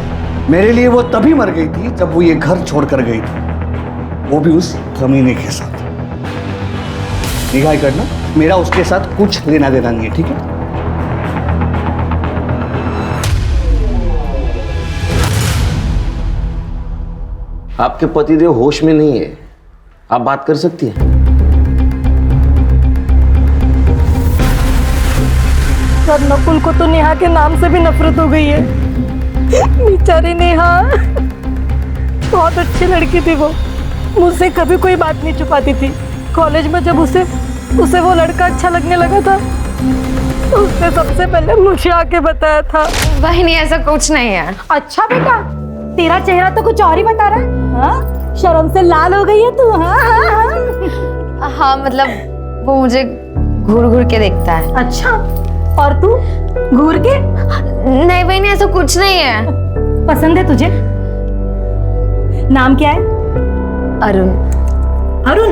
मेरे लिए वो तभी मर गई थी जब वो ये घर छोड़कर गई थी, वो भी उस कमीने के साथ। निगाह करना, मेरा उसके साथ कुछ लेना देना नहीं है, ठीक है? आपके पतिदेव होश में नहीं है, आप बात कर सकती हैं? सर, नकुल को तो नेहा के नाम से भी नफरत हो गई है। बेचारी नेहा बहुत अच्छी लड़की थी। वो मुझसे कभी कोई बात नहीं छुपाती थी। कॉलेज में जब उसे वो लड़का अच्छा लगने लगा था तो उसने सबसे पहले मुझे आके बताया था। वही नहीं, ऐसा कुछ नहीं है। अच्छा बेटा, तेरा चेहरा तो कुछ और ही बता रहा है। हाँ? शर्म से लाल हो गई है तू। हाँ, हाँ मतलब वो मुझे घूर घूर के देखता है। अच्छा, और तू घूर के? नहीं बहनी, ऐसा कुछ नहीं है। पसंद है तुझे? नाम क्या है? अरुण। अरुण?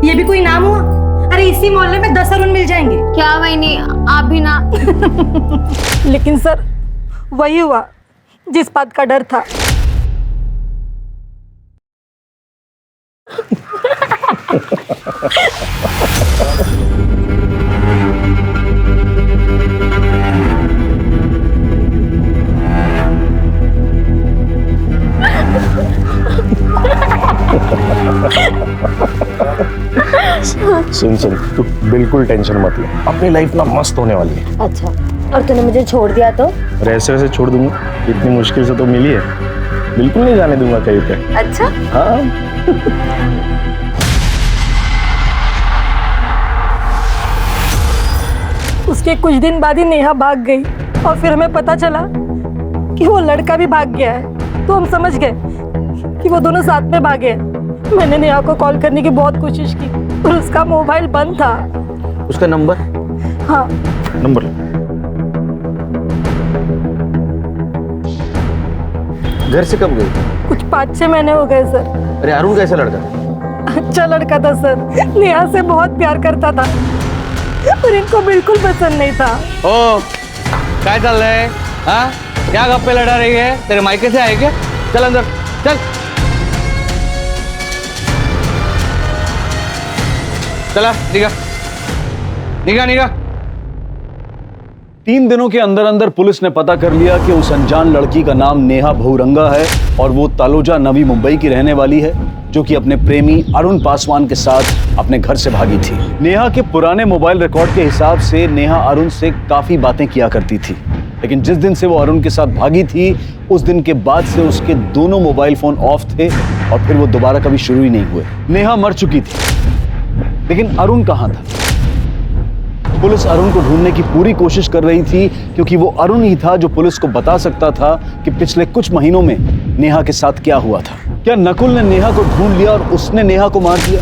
ये भी कोई नाम हुआ? अरे इसी मोहल्ले में 10 अरुण मिल जाएंगे। क्या बहनी, आप भी ना। लेकिन सर, वही हुआ जिस बात का डर था। सुन तू बिल्कुल टेंशन मत ले, अपनी लाइफ ना मस्त होने वाली है। अच्छा, और तूने मुझे छोड़ दिया तो? और ऐसे वैसे छोड़ दूंगा? इतनी मुश्किल से तो मिली है, बिल्कुल नहीं जाने दूंगा कहीं पे। अच्छा, हाँ। उसके कुछ दिन बाद ही नेहा भाग गई और फिर हमें पता चला कि वो लड़का भी भाग गया है। तो हम समझ गए कि वो दोनों साथ में भागे हैं। मैंने नेहा को कॉल करने की बहुत कोशिश की और उसका मोबाइल बंद था। उसका नंबर? हाँ। नंबर? घर से कब गई? कुछ 5-6 महीने हो गए सर। अरे अरुण कैसा लड़का था? अच्छा लड़का था सर, नेहा से बहुत प्यार करता था, पर इनको बिल्कुल पसंद नहीं था। ओ, क्या चल रहा है? हाँ, क्या गप्पे लड़ा रही है? तेरे मायके से आए क्या? चल अंदर, चल। चला, निगा। 3 दिनों के अंदर अंदर पुलिस ने पता कर लिया कि उस अनजान लड़की का नाम नेहा बहुरंगा है और वो तालोजा नवी मुंबई की रहने वाली है, जो कि अपने प्रेमी अरुण पासवान के साथ अपने घर से भागी थी। नेहा के पुराने मोबाइल रिकॉर्ड के हिसाब से नेहा अरुण से काफी बातें किया करती थी। लेकिन जिस दिन से वो अरुण के साथ भागी थी उस दिन के बाद से उसके दोनों मोबाइल फोन ऑफ थे और फिर वो दोबारा कभी शुरू ही नहीं हुए। नेहा मर चुकी थी, लेकिन अरुण कहाँ था? पुलिस अरुण को ढूंढने की पूरी कोशिश कर रही थी क्योंकि वो अरुण ही था जो पुलिस को बता सकता था कि पिछले कुछ महीनों में नेहा के साथ क्या हुआ था। क्या नकुल ने नेहा को ढूंढ लिया और उसने नेहा को मार दिया?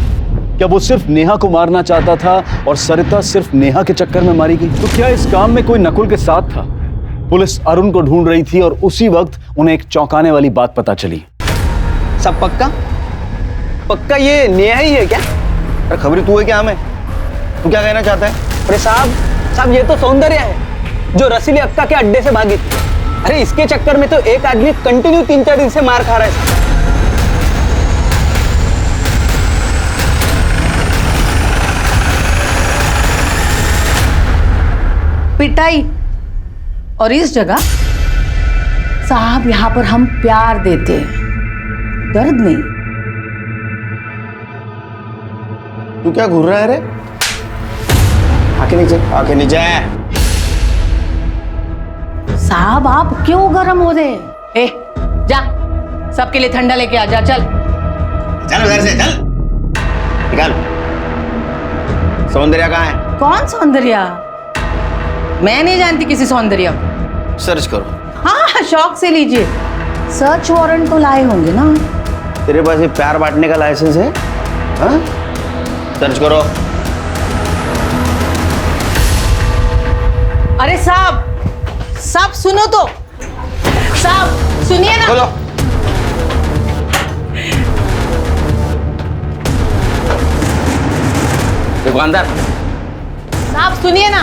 क्या वो सिर्फ नेहा को मारना चाहता था और सरिता सिर्फ नेहा के चक्कर में मारी गई? तो क्या इस काम में कोई नकुल के साथ था? पुलिस अरुण को ढूंढ रही थी और उसी वक्त उन्हें एक चौंकाने वाली बात पता चली। सब पक्का पक्का ये नेहा ही है क्या? अरे खबरी तू है क्या? हमें तू क्या कहना चाहता है? अरे साहब ये तो सौंदर्य है जो रसीली अक्का के अड्डे से भागी थी। अरे इसके चक्कर में तो एक आदमी कंटिन्यू 3-4 दिन से मार खा रहा है। पिटाई और इस जगह साहब यहाँ पर हम प्यार देते हैं, दर्द नहीं। तू क्या घूर रहा है रे? आके नीचे, आके नीचे। साहब आप क्यों गर्म हो रहे? ए जा सबके लिए ठंडा लेके आ जा। चल चल उधर से चल, निकाल। सौंदर्या कहाँ है? कौन सौंदर्या? मैं नहीं जानती किसी सौंदर्या को। सर्च करो। हाँ शौक से लीजिए। सर्च वारंट तो लाए होंगे ना? तेरे पास ये प्यार बांटने का लाइसेंस है? हाँ? सर्च करो। अरे साहब सुनो तो, साहब सुनिए ना। खोलो। दुकानदार साहब सुनिए ना।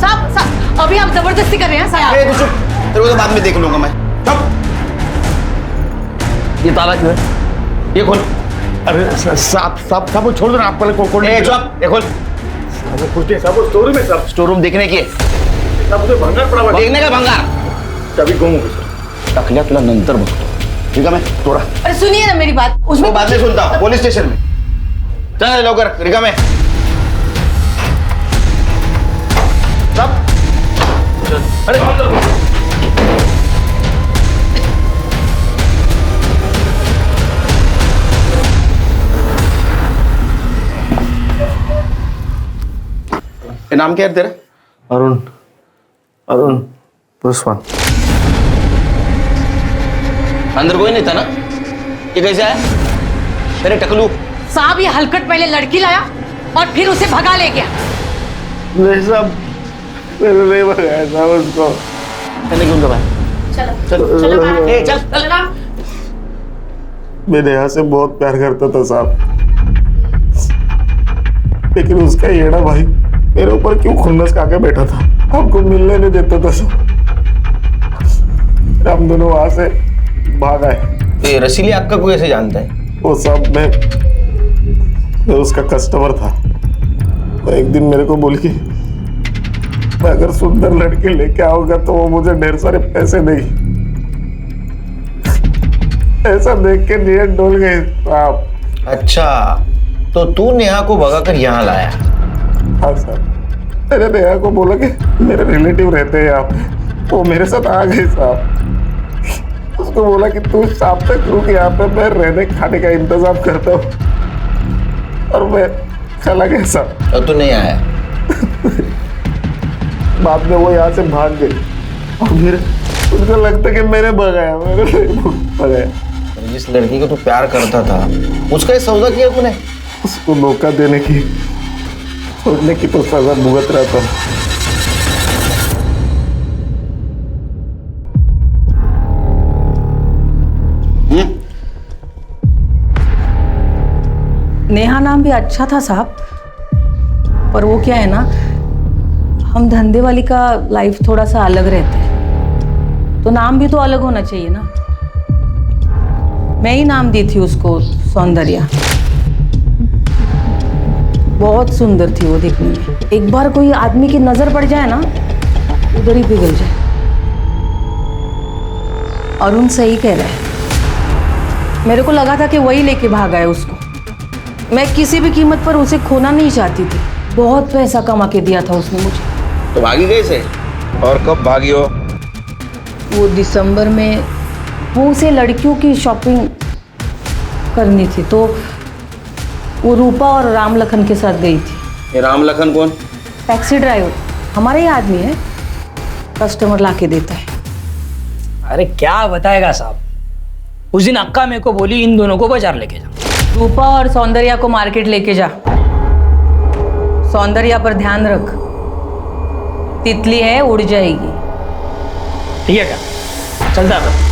साहब अभी आप जबरदस्ती कर रहे हैं साहब। तू चुप, तेरे को तो बाद में देख लूंगा मैं। ये ताला क्यों है? ये खोल। अरे साहब वो छोड़ दो ना, आप पहले खोल। ए चुप, ये खोल। साहब वो स्टोर रूम है साहब। स्टोर रूम देखने की है? साहब तो भंगार पड़ा हुआ है। देखने का भंगार? चाबी गुम हो गई सर। टकलिया तुला नंतर बघतो, ठीक है? मैं थोड़ा। अरे सुनिए ना मेरी बात। उसको बाद में सुनता हूँ, पुलिस स्टेशन में। चल लवकर, रिका में। साहब अरे नाम क्या है तेरा? अरुण पुष्पान। अंदर कोई नहीं था ना? ये कैसे आया? तेरे टकलू। साहब ये हलकट पहले लड़की लाया और फिर उसे भगा ले गया। नहीं साहब, मैंने नहीं भगाया साहब उसको। मैंने क्यों दबाया? चलो ए चल चल। मैं नेहा से बहुत प्यार करता था साहब, लेकिन उसका येड़ा भाई मेरे ऊपर क्यों खुन्नस खाके बैठा था, हमको मिलने नहीं देता था साहब। हम दोनों वहां से भाग आए। तो ये रसीली अक्का को कैसे जानता है? वो साहब मैं उसका कस्टमर था। तो एक दिन मेरे को बोल के मैं अगर सुंदर लड़की लेके आऊंगा तो वो मुझे ढेर सारे पैसे देगी। ऐसा देख के नीयत डोल गई साहब। अच्छा, तो तू नेहा को भगाकर यहाँ लाया? हाँ सर, मैंने नेहा को बोला कि मेरे रिलेटिव रहते हैं यहाँ पे, वो मेरे साथ आ गए साहब। उसको बोला कि तू शाम तक रुक यहाँ पे, मैं रहने खाने का इंतजाम करता हूँ, और मैं चला गया साहब। और तू नहीं आया? बाद में वो यहाँ से भाग गई और फिर उनको लगता कि मैंने भगाया, मैंने भगाया। जिस लड़की को तू प्यार करता था उसका ये सौदा किया तूने? उसको मौका देने की, छोड़ने की तो सजा भुगत रहा था। नेहा नाम भी अच्छा था साहब, पर वो क्या है ना, हम धंधे वाली का लाइफ थोड़ा सा अलग रहता है, तो नाम भी तो अलग होना चाहिए ना। मैं ही नाम दी थी उसको सौंदर्या। बहुत सुंदर थी वो देखने में। एक बार कोई आदमी की नजर पड़ जाए ना, उधर ही पिघल जाए। अरुण सही कह रहा है, मेरे को लगा था कि वही लेके भागा है उसको। मैं किसी भी कीमत पर उसे खोना नहीं चाहती थी। बहुत पैसा कमा के दिया था उसने मुझे। तो भागी कैसे और कब भागी हो? वो दिसंबर में वो उसे लड़कियों की शॉपिंग करनी थी, तो वो रूपा और राम लखन के साथ गई थी। ये राम लखन कौन? टैक्सी ड्राइवर, हमारा ही आदमी है, कस्टमर ला के देता है। अरे क्या बताएगा साहब, उस दिन अक्का मेरे को बोली इन दोनों को बाजार लेके जा। रूपा और सौंदर्या को मार्केट लेके जा। सौंदर्या पर ध्यान रख, तितली है उड़ जाएगी। ठीक है क्या, चलता है।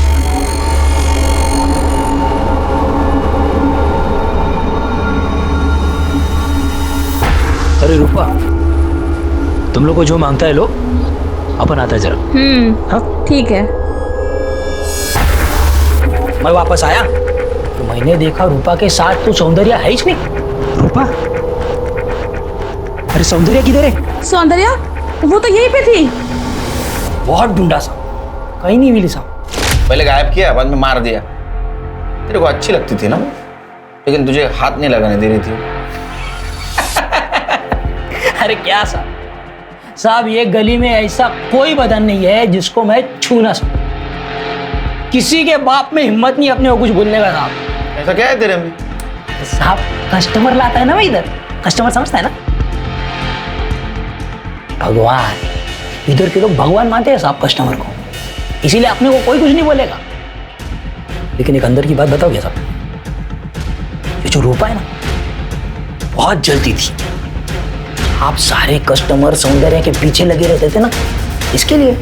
अरे रूपा, तुम लोग को जो मांगता है लो, अपन आता है जरा। हाँ ठीक है। मैं वापस आया तो मैंने देखा रूपा के साथ तो सौंदर्या है ही नहीं। रूपा, अरे सौंदर्या किधर है? सौंदर्या वो तो यहीं पे थी। बहुत ढूंढा साहब, कहीं नहीं मिली साहब। पहले गायब किया, बाद में मार दिया। तेरे को अच्छी लगती थी ना, लेकिन तुझे हाथ नहीं लगाने दे रही थी। अरे क्या साहब, ये गली में ऐसा कोई बदन नहीं है जिसको मैं छू ना सकूं। किसी के बाप में हिम्मत नहीं अपने को कुछ बोलने का साहब। ऐसा क्या है तेरे में? साहब कस्टमर लाता है ना मैं इधर, कस्टमर समझता है ना। भगवान, इधर के लोग भगवान मानते हैं साहब कस्टमर को, इसीलिए अपने को कोई कुछ नहीं बोलेगा। लेकिन एक अंदर की बात बताओ क्या साहब, ये जो रूपा है ना, बहुत जल्दी थी। आप सारे कस्टमर सौंदर्या के पीछे लगे रहते थे ना, इसके लिए।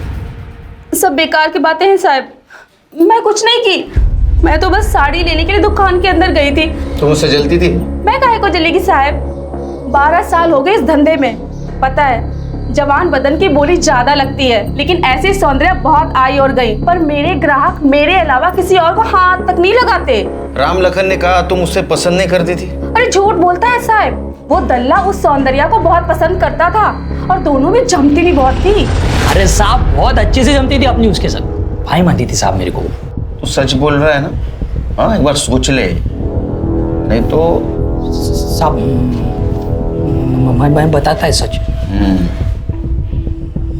सब बेकार की बातें हैं साहब, मैं कुछ नहीं की। मैं तो बस साड़ी लेने के लिए दुकान के अंदर गई थी। तुम उससे जलती थी? मैं काहे को जलेगी साहब, 12 साल हो गए इस धंधे में। पता है, जवान बदन की बोली ज्यादा लगती है, लेकिन ऐसी सौंदर्या बहुत आई और गई, पर मेरे ग्राहक मेरे अलावा किसी और को हाथ तक नहीं लगाते। राम लखन ने कहा तुम उससे पसंद नहीं करती थी। अरे झूठ बोलता है साहब, वो दल्ला उस सौंदर्या को बहुत पसंद करता था और दोनों में जमती भी बहुत थी। अरे साहब बहुत अच्छे से जमती थी अपनी उसके साथ, भाई मानती थी साहब मेरे को। तू सच बोल रहा है ना? हाँ, एक बार सोच ले, नहीं तो। साहब मैं बताता है सच,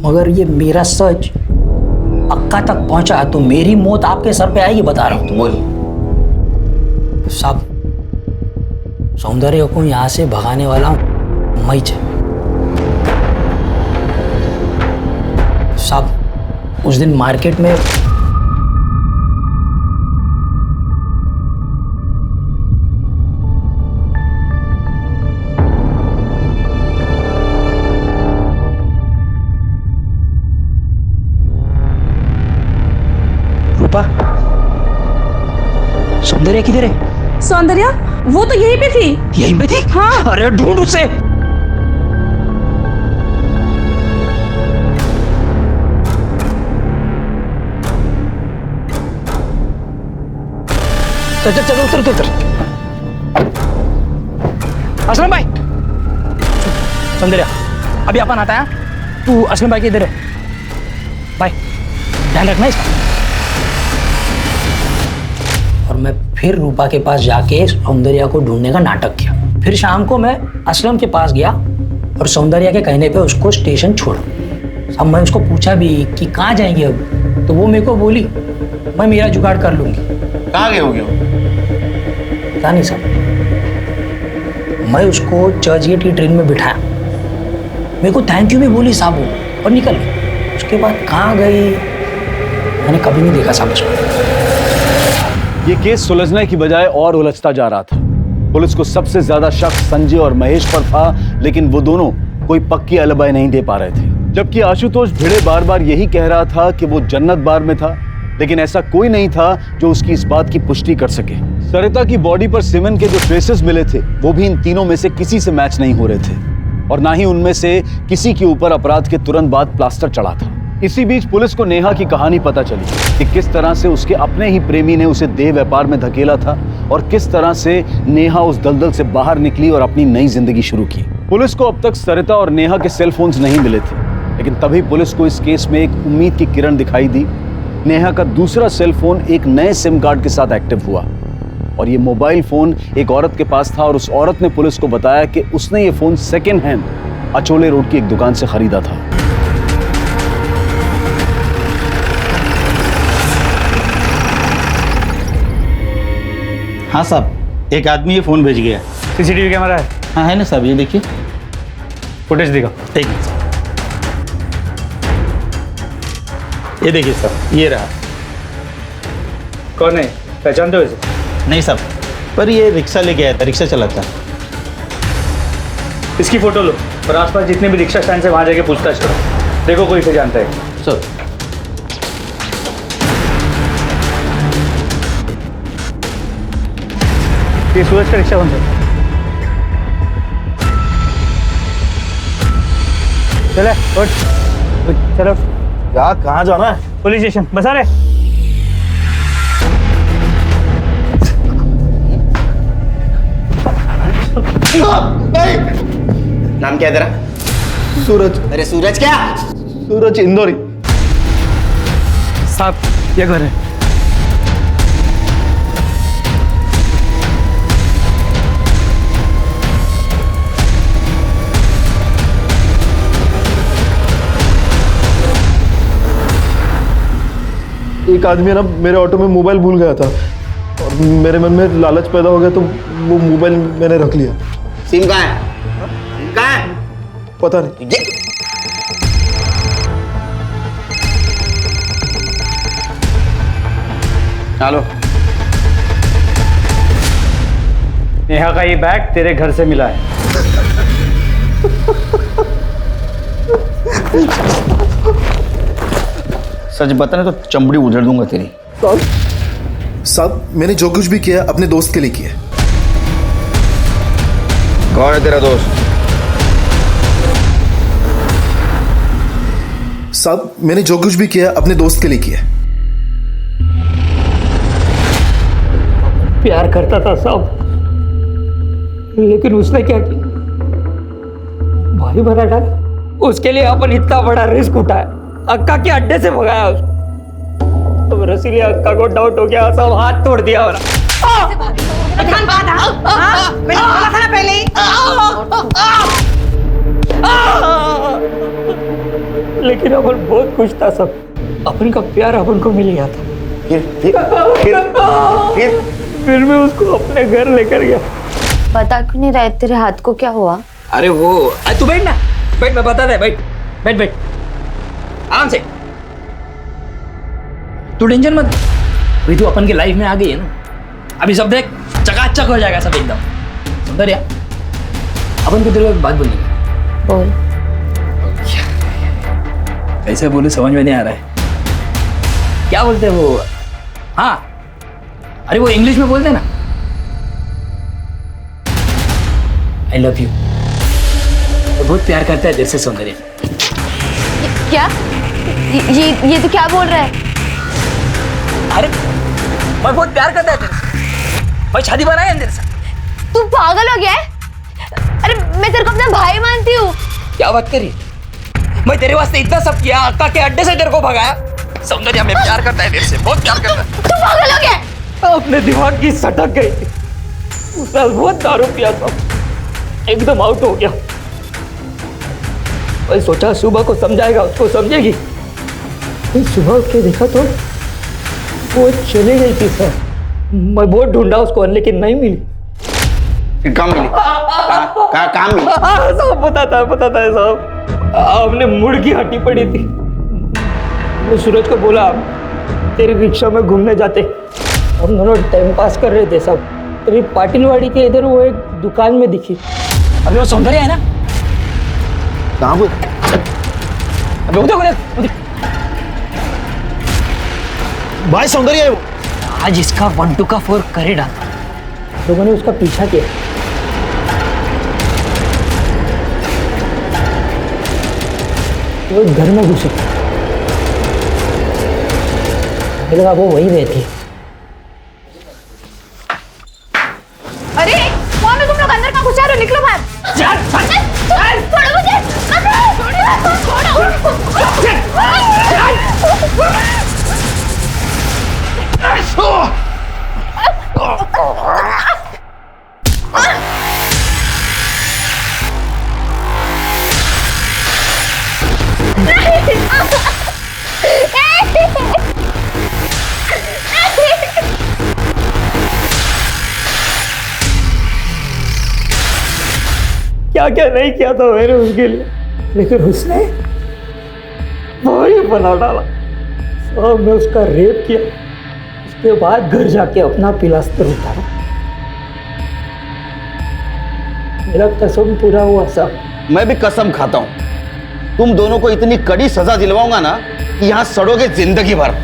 मगर ये मेरा सच अक्का तक पहुंचा तो मेरी मौत आपके सर पे आएगी, बता रहा हूं। बोल साहब, सौंदर्य को यहां से भगाने वाला मैं ही। साहब उस दिन मार्केट में रूपा, सौंदर्या किधर है? सौंदर्या वो तो यहीं पे थी। यहीं पे थी? हाँ। अरे ढूंढ उसे। चल चल चल, उतर उतर। असलम भाई, सौंदर्या अभी अपन आता है, तू असलम भाई के इधर है। भाई ध्यान रखना इसका। और मैं फिर रूपा के पास जाके सौंदर्या को ढूंढने का नाटक किया। फिर शाम को मैं असलम के पास गया और सौंदर्या के कहने पे उसको स्टेशन छोड़ा। अब मैं उसको पूछा भी कि कहाँ जाएंगे अब, तो वो मेरे को बोली मैं मेरा जुगाड़ कर लूंगी। कहाँ गए होगे? पता नहीं साहब। मैं उसको चर्च गेट की ट्रेन में बिठाया, मेरे को थैंक यू भी बोली साहब वो, और निकल गई। उसके बाद कहाँ गई मैंने कभी नहीं देखा साहब उसको। ये केस सुलझने की बजाय और उलझता जा रहा था। पुलिस को सबसे ज्यादा शक संजय और महेश पर था, लेकिन वो दोनों कोई पक्की अलबाई नहीं दे पा रहे थे। जबकि आशुतोष भिड़े बार बार यही कह रहा था कि वो जन्नत बार में था, लेकिन ऐसा कोई नहीं था जो उसकी इस बात की पुष्टि कर सके। सरिता की बॉडी पर सीमेंट के जो ट्रेसेस मिले थे वो भी इन तीनों में से किसी से मैच नहीं हो रहे थे, और ना ही उनमें से किसी के ऊपर अपराध के तुरंत बाद प्लास्टर चढ़ा था। इसी बीच पुलिस को नेहा की कहानी पता चली कि किस तरह से उसके अपने ही प्रेमी ने उसे देह व्यापार में धकेला था और किस तरह से नेहा उस दलदल से बाहर निकली और अपनी नई जिंदगी शुरू की। पुलिस को अब तक सरिता और नेहा के सेल फोन्स नहीं मिले थे, लेकिन तभी पुलिस को इस केस में एक उम्मीद की किरण दिखाई दी। नेहा का दूसरा सेल फोन एक नए सिम कार्ड के साथ एक्टिव हुआ और ये मोबाइल फोन एक औरत के पास था और उस औरत ने पुलिस को बताया कि उसने ये phone second hand Achole road की एक दुकान से खरीदा था। हाँ साहब, एक आदमी ये फोन भेज गया। सीसीटीवी कैमरा है? हाँ है ना साहब, ये देखिए फुटेज दिखाओ। ठीक है सर, ये देखिए सर, ये रहा। कौन है, पहचानते हो इसे? नहीं साहब, पर ये रिक्शा लेके आया था, रिक्शा चलाता। इसकी फोटो लो और आसपास जितने भी रिक्शा स्टैंड से वहां जाके पूछताछ करो, देखो कोई इसे जानता है। सर ये सूरज का रिक्शा कौन सा? चले उठ, चलो। क्या, कहाँ जाना है? पुलिस स्टेशन, बसा रहे। नाम क्या है तेरा? सूरज। अरे सूरज क्या? सूरज इंदौरी। साहब ये घर है। एक आदमी ना मेरे ऑटो में मोबाइल भूल गया था और मेरे मन में लालच पैदा हो गया तो वो मोबाइल मैंने रख लिया। सिम कहाँ है? सिम कहाँ है? पता नहीं। चलो। नेहा का ये बैग तेरे घर से मिला है। सच बताने तो चमड़ी उधेड़ दूंगा तेरी। साहब मैंने जो कुछ भी किया अपने दोस्त के लिए किया। कौन है तेरा दोस्त? साहब मैंने जो कुछ भी किया अपने दोस्त के लिए किया। प्यार करता था साहब, लेकिन उसने क्या किया, भाई बना डाला। उसके लिए अपन इतना बड़ा रिस्क उठाया, अक्का के अड्डे से भगाया उसको। तो रसीली अक्का को डाउट हो गया, सब हाथ तोड़ दिया मेरा। मैंने बोला था ना पहले ही। लेकिन अपन बहुत खुश था सब, अपन का प्यार अपन को मिल गया था। फिर मैं उसको अपने घर लेकर गया। बता क्यों नहीं रहे तेरे हाथ को क्या हुआ? अरे वो, तू बैठ ना, बैठ, मैं बता दे। बैठ बैठ बैठ, आराम से। तू टेंशन मत, भाई तू अपन की लाइफ में आ गई है ना, अभी सब देख चकाचक हो जाएगा सब एकदम। सुंदरिया, अपन को तेरे को एक बात बोलनी है। बोल। कैसे बोले समझ में नहीं आ रहा है। क्या बोलते हैं वो? हाँ, अरे वो इंग्लिश में बोलते हैं ना, आई लव यू। वो बहुत प्यार करता है तेरे से सौंदर्य। क्या? ये तो क्या बोल रहा है? अरे मैं बहुत प्यार करता है तेरे से, भाई शादी बनाए है तेरे से। तू पागल हो गया है? अरे मैं तेरे को अपना भाई मानती हूँ। क्या बात करी, मैं तेरे वास्ते इतना सब किया, अक्का के अड्डे से तेरे को भगाया। सौंदर्य में प्यार करता है तेरे से, बहुत प्यार करता है। तू पागल हो गया? अपने दिमाग की सटक गई थी, उस साल बहुत दारू पिया था, एकदम आउट हो गया। मैं सोचा सुबह को समझाएगा, उसको समझेगी। फिर सुबह उठ के देखा तो वो चली गई थी सर। मैं बहुत ढूंढा उसको लेकिन नहीं मिली। कहाँ मिली? कहाँ मिली? सब बताता है साहब, हमने मुड़ की हड्डी पड़ी थी। मैं सूरज को बोला तेरी रिक्शा में घूमने जाते, हम दोनों टाइम पास कर रहे थे सब, तभी पाटिलवाड़ी के इधर वो एक दुकान में दिखी। अभी वो सौंदर्य है ना, कहाँ बोल? अबे उधर भाई सौंदर्य है वो। आज इसका 1 2 का 4 कर ही डाला। लोगों ने उसका पीछा किया, वो घर में घुसे, लगा वो वही रहती है। अरे कौन है तुम लोग? अंदर का घुसा रहे हो, निकलो बाहर। छोड़ो मुझे, छोड़ो। क्या क्या नहीं किया था मैंने उसके लिए, लेकिन उसने वही बना डाला। साहब मैं उसका रेप किया, उसके बाद घर जाके अपना पिलास्तर उतारा। मेरा कसम पूरा हुआ साहब। मैं भी कसम खाता हूं तुम दोनों को इतनी कड़ी सजा दिलवाऊंगा ना कि यहां सड़ोगे जिंदगी भर।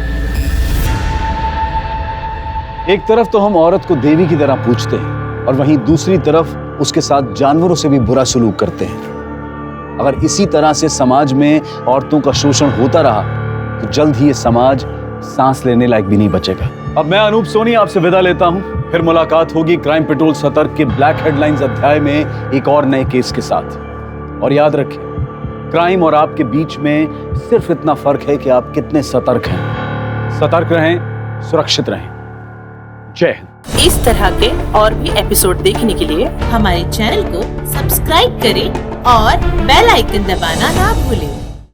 एक तरफ तो हम औरत को देवी की तरह पूजते हैं और वहीं दूसरी तरफ उसके साथ जानवरों से भी बुरा सलूक करते हैं। अगर इसी तरह से समाज में औरतों का शोषण होता रहा तो जल्द ही ये समाज सांस लेने लायक भी नहीं बचेगा। अब मैं अनूप सोनी आपसे विदा लेता हूं, फिर मुलाकात होगी क्राइम पेट्रोल सतर्क के ब्लैक हेडलाइंस अध्याय में एक और नए केस के साथ। और याद रखें, क्राइम और आपके बीच में सिर्फ इतना फर्क है कि आप कितने सतर्क हैं। सतर्क रहें, सुरक्षित रहें। जय हिंद। इस तरह के और भी एपिसोड देखने के लिए हमारे चैनल को सब्सक्राइब करें और बेल आइकन दबाना ना भूलें।